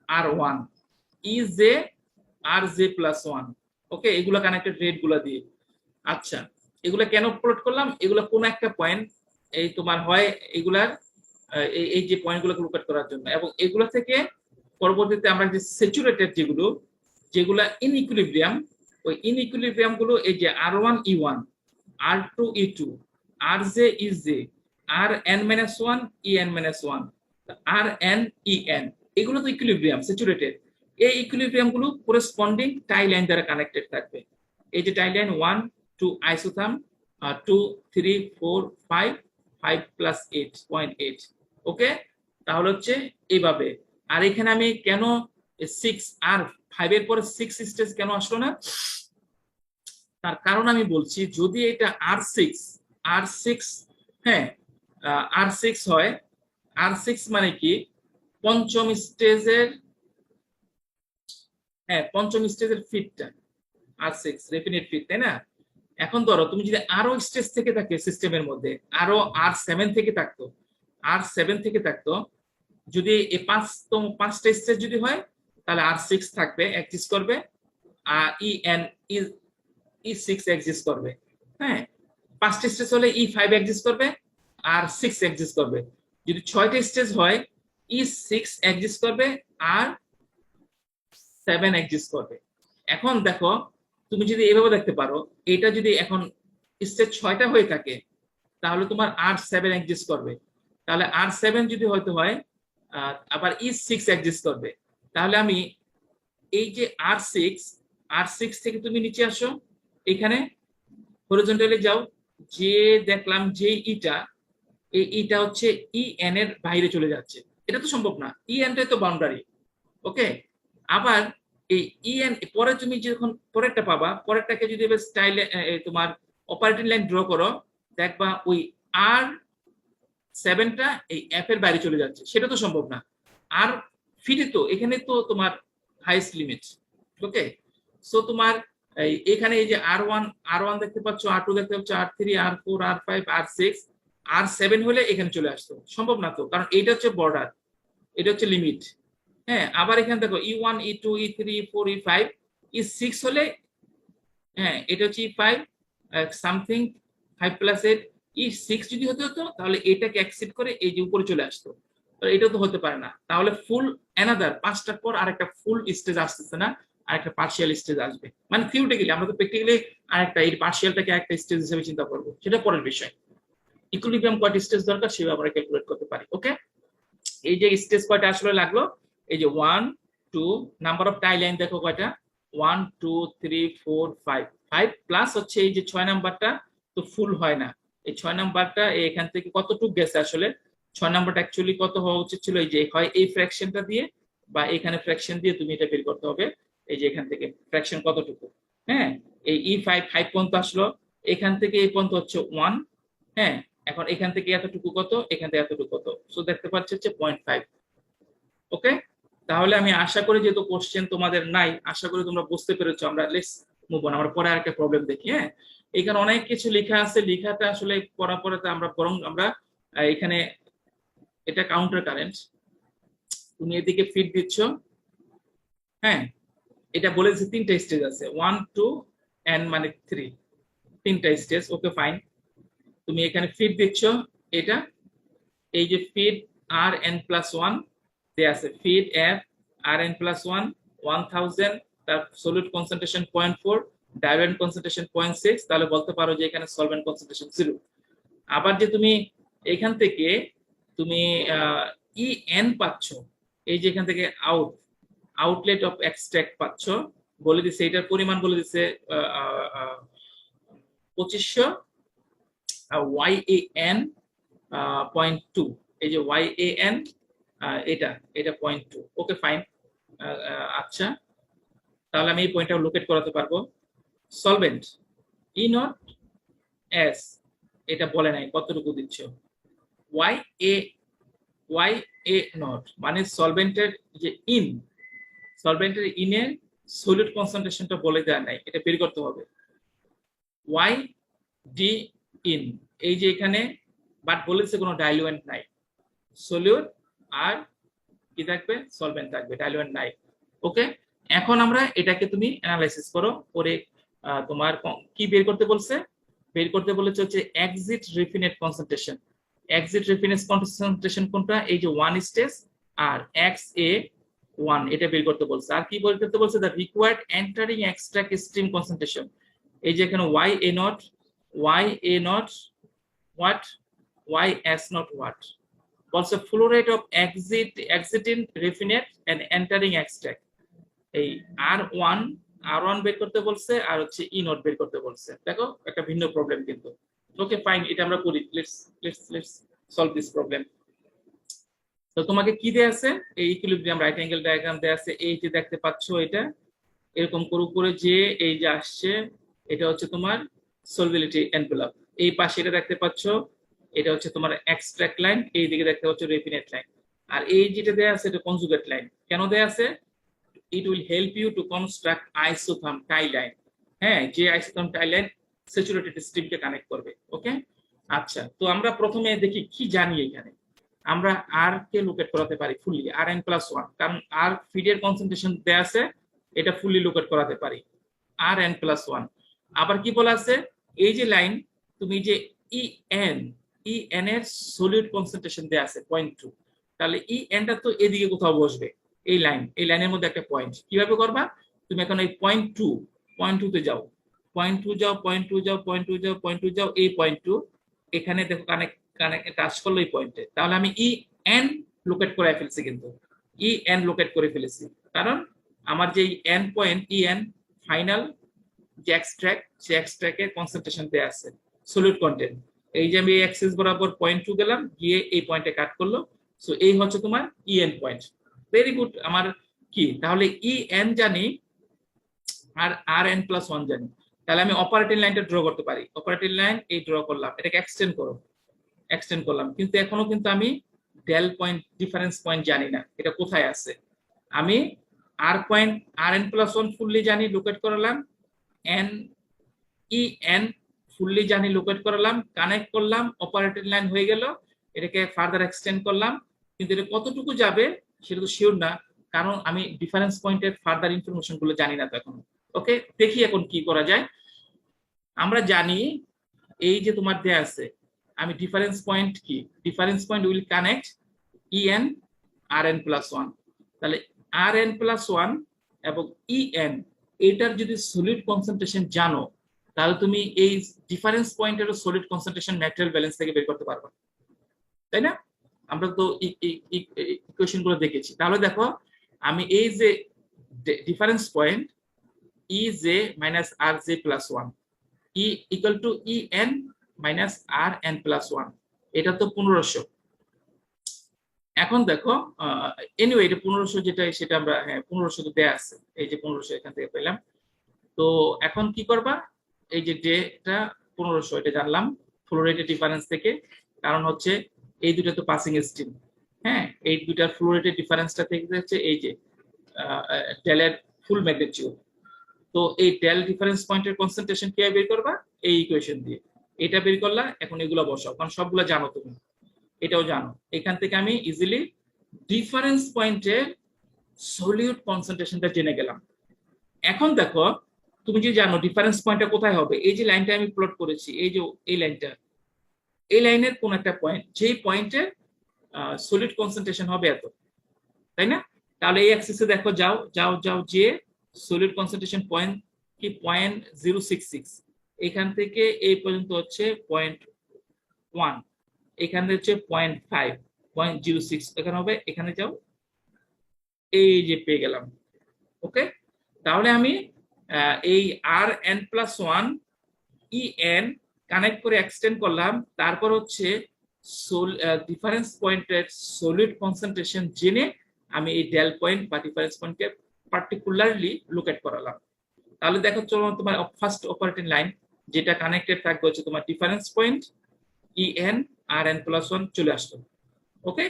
R one, E J R J plus one, okay এগুলো কানেক্টেড রেড গুলা দিয়ে। আচ্ছা এগুলো কেন প্লট করলাম, এগুলো কোন একটা পয়েন্ট এই তোমার হয় এগুলার এই যে পয়েন্টগুলো লোকেট করার জন্য, এবং এগুলো থেকে পরবর্তীতে আমরা যে স্যাচুরেটেড যেগুলো যেগুলা ইনইকুইলিব্রিয়াম, ওই ইনইকুইলিব্রিয়াম গুলো এই যে R one E one, R two E two, R J E J, R N minus one E N minus one, R N E N, এগুলো তো ইকুইলিব্রিয়াম স্যাচুরেটেড, এই ইকুইলিব্রিয়াম গুলো করেসপন্ডিং টাই লাইন দ্বারা কানেক্টেড থাকবে, এই যে tie line 1 2 isotherm, 2 3 4 5, 5 plus 8.8, okay তাহলে হচ্ছে এইভাবে। আর এখানে আমি কেন 6 আর 5 এর পরে 6 স্টেজ কেন আসলো না, তার কারণ আমি বলছি, যদি এটা আর সিক্স, হ্যাঁ আর সিক্স হয়, আর6 মানে কি পঞ্চম স্টেজের, হ্যাঁ পঞ্চম স্টেজের ফিটটা আর6 রেফিনেট ফিট, তাই না। এখন ধরো তুমি যদি আরো স্টেজ থেকে থাকে সিস্টেমের মধ্যে, আরো আর7 থেকে থাকতো, আর7 থেকে থাকতো, যদি এই 5টা স্টেজ যদি হয়, তাহলে আর6 থাকবে এক্সিস্ট করবে, আর ই এন ই6 এক্সিস্ট করবে, হ্যাঁ 5টা স্টেজ হলে ই5 এক্সিস্ট করবে, আর6 এক্সিস্ট করবে, যদি 6টা স্টেজ হয় ই6 এক্সিস্ট করবে, আর 7 এক্সিস্ট করবে। এখন দেখো তুমি যদি এভাবে দেখতে পারো, এটা যদি এখন স্টেজ 6টা হয়ে থাকে তাহলে তোমার R7 এক্সিস্ট করবে। তাহলে R7 যদি হয়তো হয় আবার E6 এক্সিস্ট করবে। তাহলে আমি এই যে R6 থেকে তুমি নিচে আসো, এখানে হরিজন্টালি যাও, যে দেখলাম যে ইটা, এই ইটা হচ্ছে EN এর বাইরে চলে যাচ্ছে, এটা তো সম্ভব না, EN টাই তো বাউন্ডারি। ওকে, আবার এই EN পরে তুমি যখন পরেরটা পাবা, পরেরটাকে যদি স্টাইলে তোমার অপারেটিং লাইন ড্র করো, দেখবা ওই R7টা এই F এর বাইরে চলে যাচ্ছে, সেটা তো সম্ভব না। আর ফিডে তো এখানে তো তোমার হাইস্ট লিমিট। ওকে, সো তোমার এখানে এই যে আর ওয়ান দেখতে পাচ্ছ, R2 দেখতে পাচ্ছ, R3, R4, R5, R6, R7 হলে এখানে চলে আসতো, সম্ভব না তো, কারণ এটা হচ্ছে বর্ডার, এটা হচ্ছে লিমিট। হ্যাঁ, আবার এখানে দেখো E1, E2, E3, E4, E5, E6 হলে, হ্যাঁ এটা হচ্ছে E5 সামথিং 5+8, E6 যদি হতে হতো তাহলে এটাকে অ্যাকসিড করে এই যে উপরে চলে আসতো। তো এটা তো হতে পারে না, তাহলে ফুল অ্যানাদার 5টার পর আরেকটা ফুল স্টেজ আসতেছে না, আরেকটা পার্শিয়াল স্টেজ আসবে। মানে থিওরিটিক্যালি, আমরা তো প্র্যাকটিক্যালি আরেকটা এই পার্শিয়ালটাকে একটা স্টেজ হিসেবে চিন্তা করবো, সেটা পরের বিষয়। ইকুইলিব্রিয়াম কয়টা স্টেজ দরকার সেভাবে আমরা ক্যালকুলেট করতে পারি। ওকে, এই যে স্টেজ কয়টা আসলে লাগলো, এই যে 1 2, নাম্বার অফ টাই লাইন দেখো কয়টা, 1 2 3 4 5, 5 প্লাস হচ্ছে এই যে 6 নাম্বারটা তো ফুল হয় না, এই 6 নাম্বারটা এখান থেকে কতটুকু গেছে আসলে, 6 নাম্বারটা অ্যাকচুয়ালি কত হওয়া উচিত ছিল, এই যে হয় এই ফ্র্যাকশনটা দিয়ে বা এখানে ফ্র্যাকশন দিয়ে তুমি এটা বের করতে হবে, এই যে এখান থেকে ফ্র্যাকশন কতটুকু। হ্যাঁ, এই E5 5 পর্যন্ত আসলো, এখান থেকে এই পর্যন্ত হচ্ছে 1। হ্যাঁ, এখন এখান থেকে এতটুকু কত, এখান থেকে এতটুকু কত, সো দেখতে পাচ্ছি হচ্ছে 0.5। ওকে, তাহলে আমি আশা করি যেহেতু কোশ্চেন তোমাদের নাই, আশা করি তোমরা বুঝতে পেরেছো। আমরা লেটস মুভ অন, আমরা পরে আরেকটা প্রবলেম দেখি। হ্যাঁ, এখানে অনেক কিছু লেখা আছে, লেখাটা আসলে পড়া পরে আমরা বরং আমরা এখানে এটা কাউন্টার কারেন্ট, তুমি এদিকে ফিড দিচ্ছ। হ্যাঁ, এটা বলেছে 3টা স্টেজ আছে, 1 2 and মানে 3, 3টা স্টেজ। ওকে ফাইন, তুমি এখানে ফিড দিচ্ছ এটা, এই যে ফিড Rn+1 দেয়া আছে, ফিড F Rn+1 1000, তার সলিড কনসেন্ট্রেশন 0.4, ডাইলুয়েন্ট কনসেন্ট্রেশন 0.6, তাহলে বলতে পারো যে এখানে সলভেন্ট কনসেন্ট্রেশন 0। আবার যে তুমি এখান থেকে তুমি En পাচ্ছ, এই যে এখান থেকে আউটলেট অফ এক্সট্রাক্ট পাচ্ছ, বলে দিছে এটার পরিমাণ বলে দিছে 2500 YAN 0.2, এই যে YAN এটা 0.2। ওকে ফাইন, আচ্ছা তাহলে আমি এই পয়েন্টটা লোকেট করাতে পারবো। সলভেন্ট E নট S, এটা বলে নাই কতটুকু দিচ্ছ, YA নট মানে সলভেন্টের যে সলভেন্টের ইনের সলিড কনসেন্ট্রেশনটা বলে দেওয়া নাই, এটা বের করতে হবে। YD ইন, এই যে এখানে বাট বলেছে কোনো ডাইলুয়েন্ট নাই, সলিউট আর কি থাকবে, সলভেন্ট থাকবে, ডাইলুয়েন্ট নাই। ওকে, এখন আমরা এটাকে তুমি অ্যানালাইসিস করো, করে তোমার কি বের করতে বলছে, বের করতে বলেছে হচ্ছে এক্সিট রিফিনেট কনসেন্ট্রেশন। এক্সিট রিফিনেট কনসেন্ট্রেশন কোনটা, এই যে 1 স্টেজ আর XA1, এটা বের করতে বলছে। আর কি বের করতে বলছে, the required entering extract stream concentration, এই যে এখানে YA0 what, YS0 what, also flow rate of exiting refinate and entering extract। এই R1 বের করতে বলছে আর হচ্ছে E0 বের করতে বলছে, দেখো একটা ভিন্ন প্রবলেম কিন্তু। ওকে ফাইন, এটা আমরা করি, লেটস সলভ দিস প্রবলেম। তো তোমাকে কি দেয়া আছে, এই ইকুইলিব্রিয়াম রাইট অ্যাঙ্গেল ডায়াগ্রাম দেয়া আছে, এই যে দেখতে পাচ্ছ এটা এরকম করে উপরে যে এই যে আসছে, এটা হচ্ছে তোমার সলভিলিটি এনভেলপ, এই পাশে এটা দেখতে পাচ্ছ, এটা হচ্ছে তোমার এক্সট্রাক্ট লাইন, এই দিকে দেখতে পাচ্ছ রেফিনেট লাইন, আর এই যেটা দেয়া আছে এটা কনজুগেট লাইন। কেন দেয়া আছে, it will help you to construct isotherm tie line। হ্যাঁ, যে isotherm tie line স্যাচুরেটেড স্ট্রিমকে কানেক্ট করবে। ওকে, আচ্ছা তো আমরা প্রথমে দেখি কি জানি, এখানে আমরা আর কে লোকেট করাতে পারি ফুললি Rn+1, কারণ আর ফিডের কনসেন্ট্রেশন দেয়া আছে, এটা ফুললি লোকেট করাতে পারি Rn+1। আবার কি বলা আছে, এই যে লাইন তুমি যে EN এর সলিড কনসেন্ট্রেশন দেয়া আছে 0.2, তাহলে EN টা তো এদিকে কোথাও বসবে, এই লাইনের মধ্যে একটা পয়েন্ট কিভাবে করবা, তুমি এখন এই পয়েন্ট টু তে যাও, পয়েন্ট টু যাও, পয়েন্ট টু যাও, পয়েন্ট টু যাও, পয়েন্ট টু যাও, এই পয়েন্ট টু এখানে দেখো কানেক্ট কানেক্ট টাচ করলো এই পয়েন্টে, তাহলে আমি ই এন লোকেট করে ফেলছি, কিন্তু ই এন লোকেট করে ফেলেছি, কারণ আমার যে N point E N final যে এক্সট্রাক্ট, সে এক্সট্রাক্টের কনসেন্ট্রেশন দেয়া আছে সলিউট কন্টেন্ট। এই যে আমি এই অ্যাক্সিস বরাবর পয়েন্ট টু গেলাম, গিয়ে এই পয়েন্টে কাট করলো, সো এই হচ্ছে তোমার E N point. Very good. আমার কি তাহলে ই এন জানি আর আর এন প্লাস ওয়ান জানি, তাহলে আমি অপারেটিং লাইনটা ড্র করতে পারি। অপারেটিং লাইন এই ড্র করলাম, এটাকে এক্সটেন্ড করো, এক্সটেন্ড করলাম, কিন্তু এখনো কিন্তু আমি ডেল পয়েন্ট ডিফারেন্স পয়েন্ট জানি না এটা কোথায় আছে। আমি আর পয়েন্ট আর এন প্লাস ওয়ান ফুললি জানি, লোকেট করালাম, এন ই এন ফুললি জানি, লোকেট করালাম, কানেক্ট করলাম, অপারেটিং লাইন হয়ে গেল, এটাকে ফার্দার এক্সটেন্ড করলাম, কিন্তু এটা কতটুকু যাবে সেটা তো শিওর না, কারণ আমি ডিফারেন্স পয়েন্টের ফার্দার ইনফরমেশন গুলো জানি না তো এখন। ওকে, দেখি এখন কি করা যায়। আমরা জানি এই যে তোমার দেয়া আছে, আমি ডিফারেন্স পয়েন্ট কি, difference point will connect E N R N plus one, তাহলে আর এন প্লাস ওয়ান এবং ই এন এটার যদি সলিড কনসেন্ট্রেশন জানো, তাহলে তুমি এই ডিফারেন্স পয়েন্টের সলিড কনসেন্ট্রেশন ম্যাটেরিয়াল ব্যালেন্স থেকে বের করতে পারবে, তাই না? আমরা তো ইকুয়েশন গুলো দেখেছি। তাহলে দেখো আমি এই যে difference point E J minus R J plus one E equal to E N minus R N plus one, এটা তো 1500। এখন দেখো এনিওয়ে এটা 1500 যেটা সেটা আমরা, হ্যাঁ 1500 তো দেয়া আছে, এই যে 1500 এখান থেকে পেলাম। তো এখন কি করবা, এই যে ডেটা 1500 এটা জানলাম ফ্লো রেটের ডিফারেন্স থেকে, কারণ হচ্ছে এই দুটো তো পাসিং স্ট্রিম, হ্যাঁ এই দুটার ফ্লো রেটের ডিফারেন্সটা থেকে হচ্ছে এই যে ডেলের ফুল ম্যাগনিটিউড। তো এই ডেল ডিফারেন্স পয়েন্টের কনসেন্ট্রেশন কিভাবে বের করবা, এই ইকুয়েশন দিয়ে এটা বের করলা। এখন এগুলো বসাও, কারণ সবগুলো জানো তুমি, এটাও জানো। এখান থেকে আমি ইজিলি ডিফারেন্স পয়েন্টের সলিউট কনসেন্ট্রেশনটা জেনে গেলাম। এখন দেখো তুমি যে জানো ডিফারেন্স পয়েন্টটা কোথায় হবে, এই যে লাইনটা আমি প্লট করেছি, এই যে এই লাইনটা, এই লাইনের কোন একটা পয়েন্ট, যেই পয়েন্টে সলিড কনসেন্ট্রেশন হবে এত, তাই না? তাহলে এই অ্যাক্সিসে দেখো, যাও যাও যাও, যে সলিড কনসেন্ট্রেশন পয়েন্ট কি 0.066, এখান থেকে এই পর্যন্ত হচ্ছে 0.1, এখানে হচ্ছে 0.5, 0.06 এখানে হবে, এখানে যাও, এই যে পেয়ে গেলাম। ওকে, তাহলে আমি এই R N plus one E N connect করে এক্সটেন্ড করলাম, তারপর হচ্ছে ডিফারেন্স পয়েন্টের সলিড কনসেন্ট্রেশন জেনে আমি এই ডেল পয়েন্ট বা ডিফারেন্স পয়েন্টকে পার্টিকুলারলি লোকেট করালাম। তাহলে দেখো চলো তোমার ফার্স্ট অপারেটিং লাইন যেটা কানেক্টেড থাকবে হচ্ছে তোমার difference point E N R N plus one চলে আসলো। ওকে,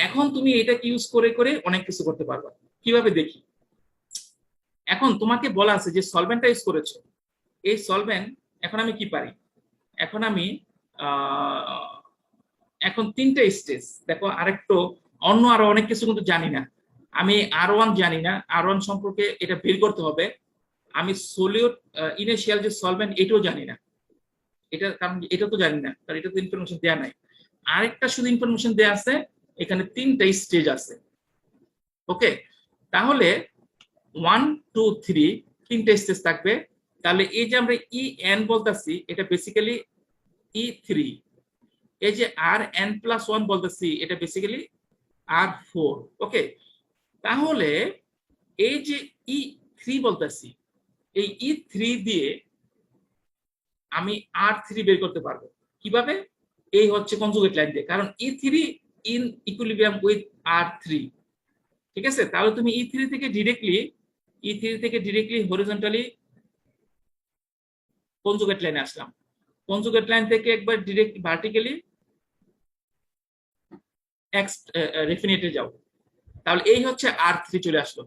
এখন তুমি এটাকে ইউজ করে করে অনেক কিছু করতে পারবা। কিভাবে দেখি, এখন তোমাকে বলা আছে যে সলভেন্টটা ইউজ করেছো, এই সলভেন্ট এখন আমি কি পারি, এখন আমি এখন তিনটা স্টেজ দেখো, আরেকটু অন্য আরো অনেক কিছু কিন্তু জানি না আমি, আর ওয়ান জানি না, আর ওয়ান সম্পর্কে এটা বের করতে হবে। আমি সলিউট ইনিশিয়াল যে সলভেন্ট এটাও জানি না, এটা কারণ এটা তো জানি না, কারণ এটা তো ইনফরমেশন দেয়া নাই। আরেকটা শুধু ইনফরমেশন দেয়া আছে, এখানে তিনটা স্টেজ আছে। ওকে, তাহলে 1 2 3 তিনটা স্টেজ থাকবে। তাহলে এই যে আমরা ই এন বলতেছি এটা বেসিক্যালি ই থ্রি, এই যে আর এন প্লাস ওয়ান বলতেছি এটা বেসিক্যালি আর ফোর। ওকে, তাহলে এই যে ই থ্রি বলতেছি, এই ই থ্রি দিয়ে আমি আর থ্রি বের করতে পারবো কিভাবে, এই হচ্ছে কনজুগেট লাইন দিয়ে, কারণ E three in equilibrium with R three. ঠিক আছে, তাহলে তুমি ই থ্রি থেকে ডিরেক্টলি হরিজন্টালি কনজুগেট লাইনে আসলাম, কনজুগেট লাইন থেকে একবার ডিরেক্ট ভার্টিক্যালি এক্স রেফিনেটে যাও, তাহলে এই হচ্ছে আর থ্রি চলে আসলো।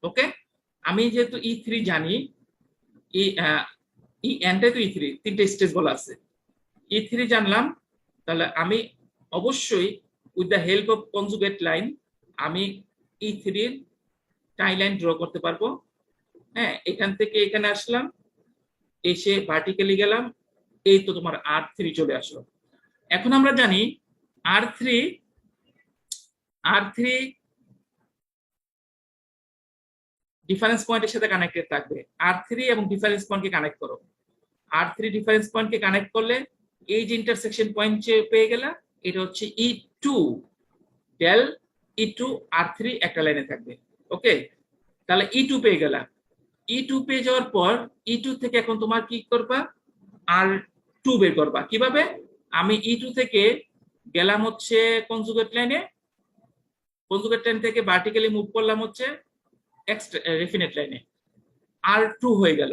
ওকে, আমি যেহেতু ই থ্রি জানি, ই এনটাই তো ই থ্রি, তিনটে স্টেজ বলা আছে, ই থ্রি জানলাম, তাহলে আমি অবশ্যই with the help of conjugate line আমি ই থ্রির টাই লাইন ড্র করতে পারবো। হ্যাঁ, এখান থেকে এখানে আসলাম, এসে ভার্টিক্যালি গেলাম, এই তো তোমার আর থ্রি চলে আসলো। এখন আমরা জানি আর থ্রি ডিফারেন্স পয়েন্টের সাথে কানেক্টেড থাকবে। R3 এবং ডিফারেন্স পয়েন্টকে কানেক্ট করো। R3 ডিফারেন্স পয়েন্টকে কানেক্ট করলে এই যে ইন্টারসেকশন পয়েন্ট পেয়ে গেলা, এটা হচ্ছে E2 ডেল E2 R3 একটা লাইনে থাকবে। ওকে, তাহলে E2 পেয়ে গেলা। E2 পেয়ে যাওয়ার পর E2 থেকে এখন তোমার কি করবা, R2 বের করবা। কিভাবে? আমি E2 থেকে গেলাম হচ্ছে কনজুগেট লাইনে, কনজুগেট লাইন থেকে ভার্টিক্যালি মুভ করলাম হচ্ছে রেফিনেট লাইনে, R2 হয়ে গেল।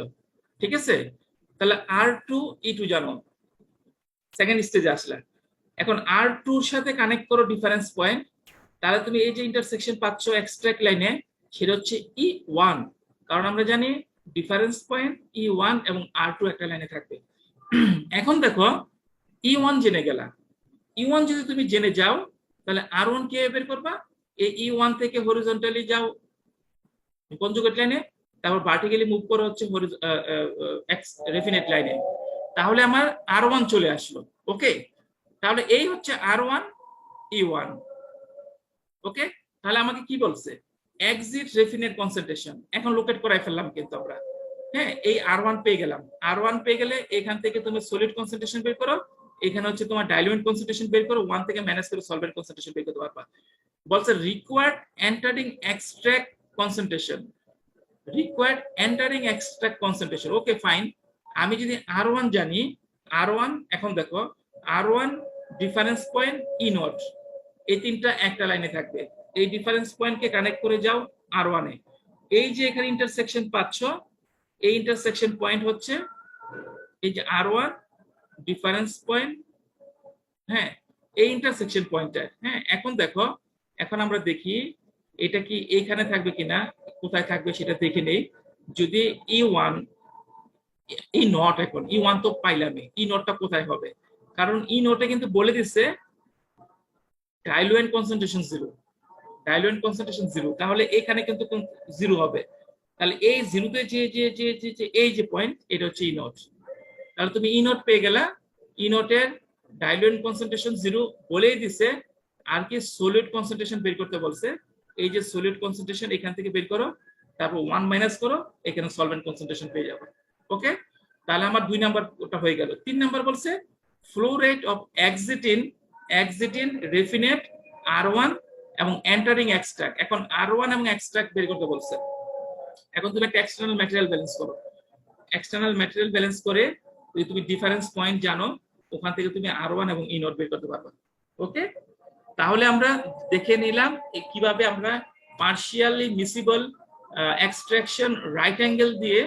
ঠিক আছে, তাহলে R2 E2 জানো, সেকেন্ড স্টেজে আসলে এখন R2 এর সাথে কানেক্ট করো ডিফারেন্স পয়েন্ট, তাহলে তুমি এই যে ইন্টারসেকশন পাচ্ছ এক্সট্রাক্ট লাইনে, সেটা হচ্ছে E1, কারণ আমরা জানি ডিফারেন্স পয়েন্ট E1 এবং R2 একটা লাইনে থাকবে। এখন দেখো E1 জেনে গেলা, E1 যদি তুমি জেনে যাও তাহলে R1 কে বের করবা, এই E1 থেকে হরিজন্টালি যাও কনজুগেট লাইনে, তারপর ভার্টিক্যালি মুভ করে হচ্ছে রেফিনেট লাইনে, তাহলে আমার R1 চলে আসলো। ওকে, তাহলে এই হচ্ছে R1 E1। ওকে, তাহলে আমাকে কি বলছে, এক্সিট রেফিনেট কনসেন্ট্রেশন এখন লোকেট করাই ফেললাম কিন্তু আমরা। হ্যাঁ, এই R1 পেয়ে গেলাম, R1 পেয়ে গেলে এখান থেকে তুমি সলিড কনসেন্ট্রেশন বের করো, এখানে হচ্ছে তোমার ডাইলুয়েন্ট কনসেন্ট্রেশন বের করো, 1 থেকে ম্যানেজ করে সলভেন্ট কনসেন্ট্রেশন বের করতে পারবা। বলছে required entering extract concentration, required entering extract concentration. Okay fine, আমি যদি R1 জানি, R1 এখন দেখো R1 ডিফারেন্স পয়েন্ট E0, এই তিনটা একটা লাইনে থাকবে, এই ডিফারেন্স পয়েন্টকে কানেক্ট করে যাও R1 এ, এই যে এখানে ইন্টারসেকশন পাচ্ছ, এই ইন্টারসেকশন পয়েন্ট হচ্ছে এই যে R1 ডিফারেন্স পয়েন্ট, হ্যাঁ এই ইন্টারসেকশন পয়েন্টটা। হ্যাঁ, এখন দেখো, এখন আমরা দেখি এটা কি এইখানে থাকবে কিনা, কোথায় থাকবে সেটা দেখে নেই। যদি E1 E0, এখন E1 তো পাইলামই, E0টা কোথায় হবে, কারণ E0 কিন্তু বলে দিচ্ছে ডাইলুয়েন্ট কনসেন্ট্রেশন 0, ডাইলুয়েন্ট কনসেন্ট্রেশন 0, তাহলে এখানে কিন্তু 0 হবে। তাহলে এই 0তে যে এই যে পয়েন্ট, এটা হচ্ছে E0, তাহলে তুমি E0 পেয়ে গেলা। E0 এর ডাইলুয়েন্ট কনসেন্ট্রেশন 0 বলেই দিছে, আর কি সলিড কনসেন্ট্রেশন বের করতে বলছে, এই যে সলিড কনসেন্ট্রেশন এখান থেকে বের করো, তারপর 1 মাইনাস করো, এখানে সলভেন্ট কনসেন্ট্রেশন পেয়ে যাবে। ওকে, তাহলে আমার 2 নাম্বার ওটা হয়ে গেল। 3 নাম্বার বলছে ফ্লো রেট অফ এক্সিটিন রেফিনেট R1 এবং এন্টারিং এক্সট্রাক্ট। এখন R1 এবং এক্সট্রাক্ট বের করতে বলছে। এখন তুমি একটা এক্সটার্নাল ম্যাটেরিয়াল ব্যালেন্স করো, এক্সটার্নাল ম্যাটেরিয়াল ব্যালেন্স করে যদি তুমি ডিফারেন্স পয়েন্ট জানো, ওখান থেকে তুমি R1 এবং E0 বের করতে পারবে। ওকে, তাহলে আমরা দেখে নিলাম কিভাবে আমরা পার্শিয়ালি মিসিবল এক্সট্রাকশন রাইট অ্যাঙ্গেল দিয়ে,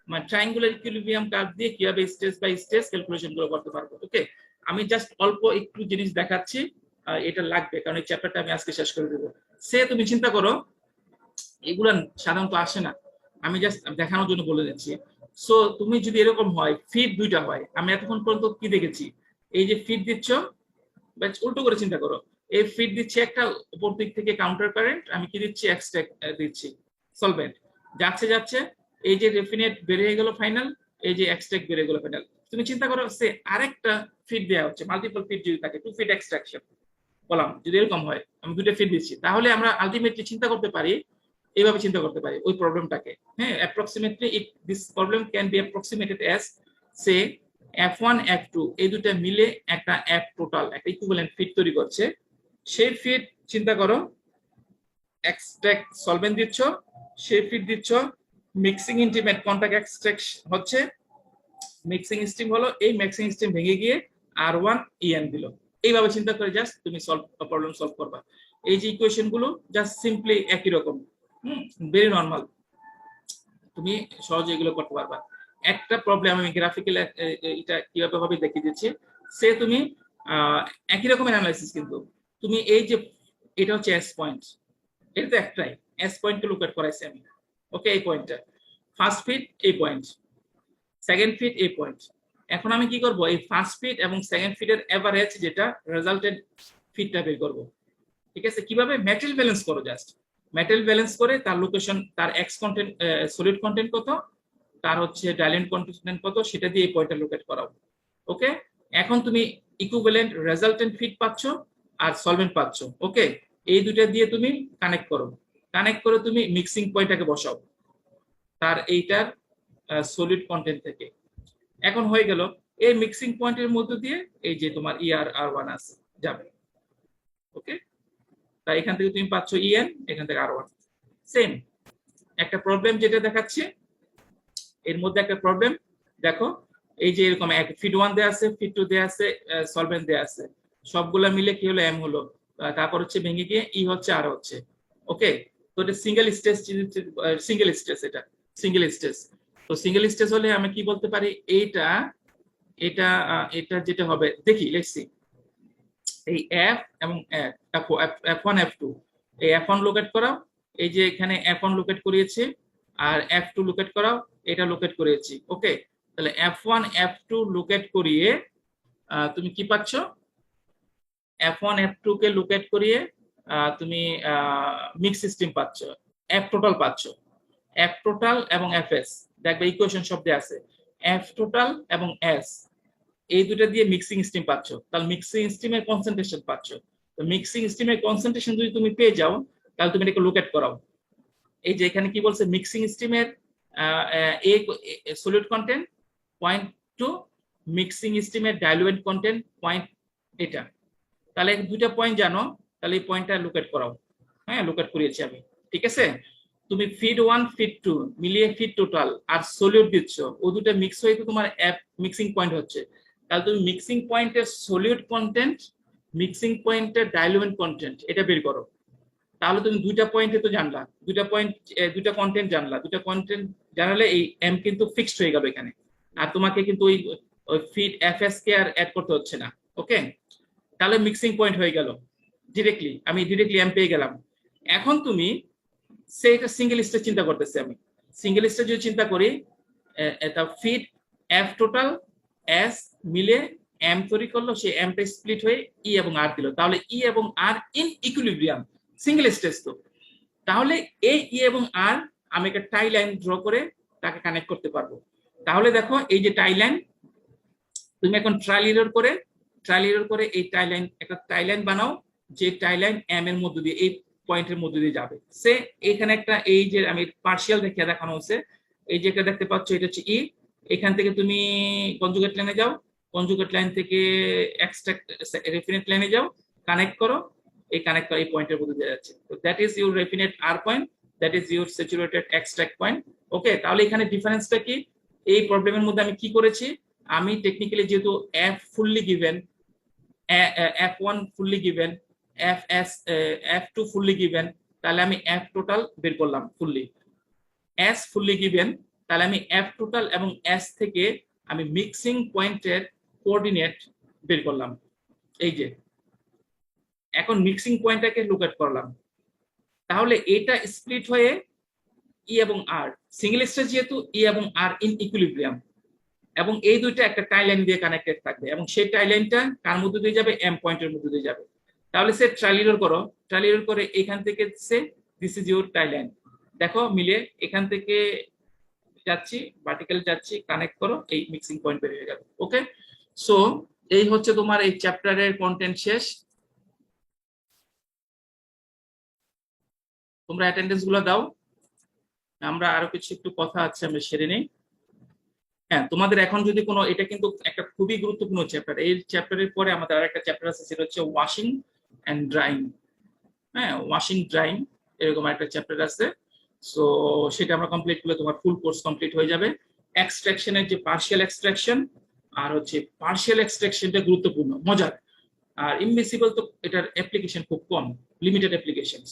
মানে ট্রায়াঙ্গুলার ইকুইলিব্রিয়াম কার্ভ দিয়ে কিভাবে স্টেজ বাই স্টেজ ক্যালকুলেশন গুলো করতে পারবো। ওকে, আমি জাস্ট অল্প একটু জিনিস দেখাচ্ছি, এটা লাগবে কারণ এই চ্যাপ্টারটা আমি আজকে শেষ করে দেবো। সে তুমি চিন্তা করো, এগুলা সাধারণত আসে না, আমি জাস্ট দেখানোর জন্য বলে দিচ্ছি। সো তুমি যদি এরকম হয়, ফিট দুইটা হয়, আমি এতক্ষণ পর্যন্ত কি দেখেছি, এই যে ফিট দিচ্ছ, উল্টো করে চিন্তা করো, এই ফিট দিচ্ছে একটা উপর দিক থেকে কাউন্টার কারেন্ট, আমি কি দিচ্ছি, এক্সট্রাক্ট দিচ্ছি সলভেন্ট, যাচ্ছে যাচ্ছে এই যে রেফিনেট বের হয়ে গেল ফাইনাল, এই যে এক্সট্রাক্ট বের হয়ে গেল ফাইনাল। তুমি চিন্তা করো সে আরেকটা ফিট দেওয়া হচ্ছে, মাল্টিপল ফিট যদি থাকে, 2 ফিট এক্সট্রাকশন বললাম, যদি এরকম হয় আমি 2টা ফিট দিচ্ছি, তাহলে আমরা আলটিমেটলি চিন্তা করতে পারি, এইভাবে চিন্তা করতে পারি ওই প্রবলেমটাকে। হ্যাঁ, approximately this problem can be approximated as say F1 F2 এই দুটো মিলে একটা F টোটাল একটা ইকুইভ্যালেন্ট ফিট তৈরি করছে। সেই ফিট চিন্তা করো, এক্সট্রাক্ট সলভেন্ট দিচ্ছ, সেই ফিট দিচ্ছ মিক্সিং ইন্টিমেট কন্টাক্ট এক্সট্রাক্ট হচ্ছে, মিক্সিং স্টিম হলো, এই মিক্সিং স্টিম ভেঙে গিয়ে R1 EN দিল। এইভাবে চিন্তা করে জাস্ট তুমি প্রবলেম সলভ করবা। এই যে ইকুয়েশন গুলো জাস্ট সিম্পলি একই রকম, ভেরি নরমাল, তুমি সহজে এগুলো করতে পারবা। একটা প্রবলেম আমি গ্রাফিক্যাল এটা কিভাবে হবে দেখিয়ে দিচ্ছি। সে তুমি একই রকমের অ্যানালাইসিস, কিন্তু তুমি এই যে এটা হচ্ছে এস পয়েন্ট, এটা তো একটাই এস পয়েন্টকে লোকেট করাইছি আমি। ওকে, এই পয়েন্টটা ফার্স্ট ফিট, এই পয়েন্ট সেকেন্ড ফিট, এই পয়েন্ট। এখন আমি কি করব, এই ফার্স্ট ফিট এবং সেকেন্ড ফিটের এভারেজ যেটা রেজাল্টেড ফিটটা বের করব। ঠিক আছে, কিভাবে ম্যাটেরিয়াল ব্যালেন্স করো, জাস্ট ম্যাটেরিয়াল ব্যালেন্স করে তার লোকেশন, তার এক্স কন্টেন্ট সলিড কন্টেন্ট কত, তার হচ্ছে ডাইলেন্ট কন্টেন্ট কত, সেটা দিয়ে এই পয়েন্টটা লোকেট করাও। ওকে, এখন তুমি ইকুইভ্যালেন্ট রেজাল্টেন্ট ফিট পাচ্ছ আর সলভেন্ট পাচ্ছ। ওকে, এই দুটো দিয়ে তুমি কানেক্ট করো, কানেক্ট করে তুমি মিক্সিং পয়েন্টটাকে বসাও। তার এইটার সলিড কন্টেন্ট থেকে। এখন হয়ে গেল এই মিক্সিং পয়েন্টের মধ্য দিয়ে এই যে তোমার ER/R1 আছে যাবে। ওকে, তাই এখান থেকে তুমি পাচ্ছ EN, এখান থেকে R1 সেম। একটা প্রবলেম যেটা দেখাচ্ছে এর মধ্যে একটা প্রবলেম দেখো, এই যে এরকম ফিড 1 দেয়া আছে, ফিড 2 দেয়া আছে, সলভেন্ট দেয়া আছে, সবগুলা মিলে কি হলো M হলো, তারপর হচ্ছে ভেঙে গিয়ে E হচ্ছে R হচ্ছে। ওকে, তো এটা সিঙ্গেল স্টেজ, এটা সিঙ্গেল স্টেজ। তো সিঙ্গেল স্টেজ হলে আমি কি বলতে পারি, এইটা এটা এটা যেটা হবে দেখি লেটস এই F এবং F1 F2, এই F1 লোকেট করাও, এই যে এখানে F1 লোকেট করিয়েছে, আর F2 লোকেট করাও, এটা লোকেট করিয়েছি। ওকে, তাহলে F1 F2 লোকেট করিয়ে তুমি কি পাচ্ছ, F1 F2 কে লোকেট করিয়ে তুমি মিক্স সিস্টেম পাচ্ছ, F টোটাল পাচ্ছ। F টোটাল এবং FS দেখবে ইকুয়েশন শব্দে আছে, F টোটাল এবং S এই দুটো দিয়ে মিক্সিং স্টিম পাচ্ছ, তাহলে মিক্সিং স্টিমের কনসেন্ট্রেশন পাচ্ছ। তো মিক্সিং স্টিমের কনসেন্ট্রেশন যদি তুমি পেয়ে যাও তাহলে তুমি এটাকে লোকেট করাও। এই যে এখানে কি বলছে, মিক্সিং স্টিমের এ সলিড কন্টেন্ট 0.2, মিক্সিং স্টিমের ডাইলুয়েন্ট কন্টেন্ট 0. এটা তাহলে দুইটা পয়েন্ট জানো, তাহলে এই পয়েন্টটা লোকেট করাও। হ্যাঁ, লোকেট করিয়েছি আমি, ঠিক আছে। তুমি ফিড 1 ফিড 2 মিলিয়ে ফিড টোটাল আর সলিউট দিচ্ছ, ও দুটো মিক্স হয়ে তো তোমার মিক্সিং পয়েন্ট হচ্ছে। তাহলে তুমি মিক্সিং পয়েন্টের সলিউট কন্টেন্ট, মিক্সিং পয়েন্টের ডাইলুয়েন্ট কন্টেন্ট এটা বের করো। তাহলে তুমি দুইটা পয়েন্টে তো জানলা, দুইটা কন্টেন্ট জানলা, দুইটা কন্টেন্ট জানালে এই M কিন্তু ফিক্সড হয়ে গেল এখানে, আর তোমাকে কিন্তু ওই ফিড FS কে আর অ্যাড করতে হচ্ছে না। ওকে, তাহলে মিক্সিং পয়েন্ট হয়ে গেল, আমি ডিরেক্টলি M পেয়ে গেলাম। এখন তুমি সেটা সিঙ্গেল স্টেজ চিন্তা করতেছি, আমি সিঙ্গেল স্টেজ যদি চিন্তা করি, এটা ফিড F টোটাল S মিলে M তৈরি করলো, সেই Mটা স্প্লিট হয়ে E এবং R দিল, তাহলে E এবং R in equilibrium, single stage তো। তাহলে এই E এবং R আমি একটা টাই লাইন ড্র করে তাকে কানেক্ট করতে পারবো। তাহলে দেখো এই যে টাই লাইন, তুমি এখন ট্রায়াল এরর করে এই একটা টাই লাইন বানাও, যে টাই লাইন M এর মধ্যে দিয়ে এই পয়েন্টের মধ্যে দিয়ে যাবে। সে এখানে একটা এই যে আমি পার্শিয়াল দেখিয়ে দেখানো হচ্ছে, এই যে একটা দেখতে পাচ্ছ এটা হচ্ছে E, এখান থেকে তুমি কনজুগেট লাইনে যাও, কনজুগেট লাইন থেকে এক্সট্রাক্ট রেফিনেট লাইনে যাও, কানেক্ট করো, এই কানেক্ট করা এই পয়েন্টের মধ্যে দিয়ে যাচ্ছে। তো that is your raffinate R point, that is your saturated extract point. Okay, তাহলে এখানে ডিফারেন্সটা কি, এই প্রবলেমের মধ্যে আমি কি করেছি, আমি টেকনিক্যালি যেহেতু F fully given, F1 fully given, F2 fully given, তাহলে আমি F টোটাল বের করলাম ফুললি। S ফুললি গিভেন, তাহলে আমি F টোটাল এবং S থেকে আমি মিক্সিং পয়েন্টের কোঅর্ডিনেট বের করলাম। এই যে এখন মিক্সিং পয়েন্টটাকে লোকেট করলাম, তাহলে এটা স্প্লিট হয়ে E এবং R, সিঙ্গেল স্টেজ যেহেতু E এবং R ইন ইকুইলিব্রিয়াম, এবং এই দুইটা একটা টাই লাইন দিয়ে কানেক্টেড থাকবে, এবং সেই টাই লাইনটা কার মধ্যে দিয়ে যাবে, M পয়েন্টের মধ্যে দিয়ে যাবে। তাহলে সে ট্রায়াল করে এখান থেকে say this is your tie line, দেখো মিলে এখান থেকে যাচ্ছি, ভার্টিক্যাল যাচ্ছি, কানেক্ট করো, এই মিক্সিং পয়েন্ট বের হয়ে গেল। ওকে, সো এই হচ্ছে তোমার এই চ্যাপ্টারের কন্টেন্ট শেষ। তোমরা অ্যাটেন্ডেন্স গুলো দাও, আমরা আরো কিছু একটু কথা আছে আমরা সেরে নেই। হ্যাঁ, তোমাদের এখন যদি কোনো, এটা কিন্তু একটা খুবই গুরুত্বপূর্ণ চ্যাপ্টার, এই চ্যাপ্টারের পরে আমাদের আরেকটা চ্যাপ্টার আছে, সেটা হচ্ছে ওয়াশিং এন্ড ড্রাইং। হ্যাঁ, ওয়াশিং ড্রাইং এরকম একটা চ্যাপ্টার আছে, সো সেটা আমরা কমপ্লিট করলে তোমার ফুল কোর্স কমপ্লিট হয়ে যাবে। এক্সট্রাকশনের যে পার্শিয়াল এক্সট্রাকশন আর হচ্ছে পার্শিয়াল এক্সট্রাকশনটা গুরুত্বপূর্ণ, মজার। আর ইনভিসিবল তো এটার অ্যাপ্লিকেশন খুব কম, লিমিটেড অ্যাপ্লিকেশনস।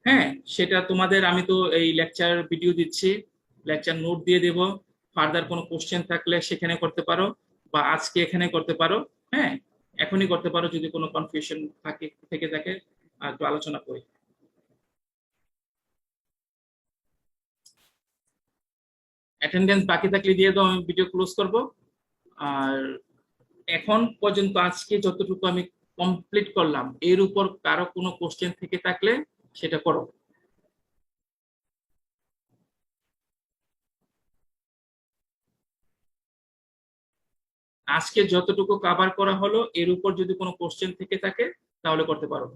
হ্যাঁ, সেটা তোমাদের আমি তো এই লেকচার ভিডিও দিচ্ছি, লেকচার নোট দিয়ে দেব, ফার্দার কোনো কোশ্চেন থাকলে সেখানে করতে পারো, বা আজকে এখানে করতে পারো। হ্যাঁ, এখনই করতে পারো, যদি কোনো কনফিউশন থেকে থাকে আর একটু আলোচনা করি। অ্যাটেন্ডেন্স বাকি থাকলে দিয়ে দাও, আমি ভিডিও ক্লোজ করব। আর এখন পর্যন্ত আজকে যতটুকু আমি কমপ্লিট করলাম, এর উপর কারো কোনো কোশ্চেন থেকে থাকলে সেটা করো। আজকে যতটুকু কভার করা হলো এর উপর যদি কোনো কোশ্চেন থেকে থাকে তাহলে করতে পারো।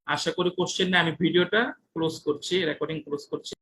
আশা করি কোশ্চেন নেই, আমি ভিডিওটা ক্লোজ করছি, রেকর্ডিং ক্লোজ করছি।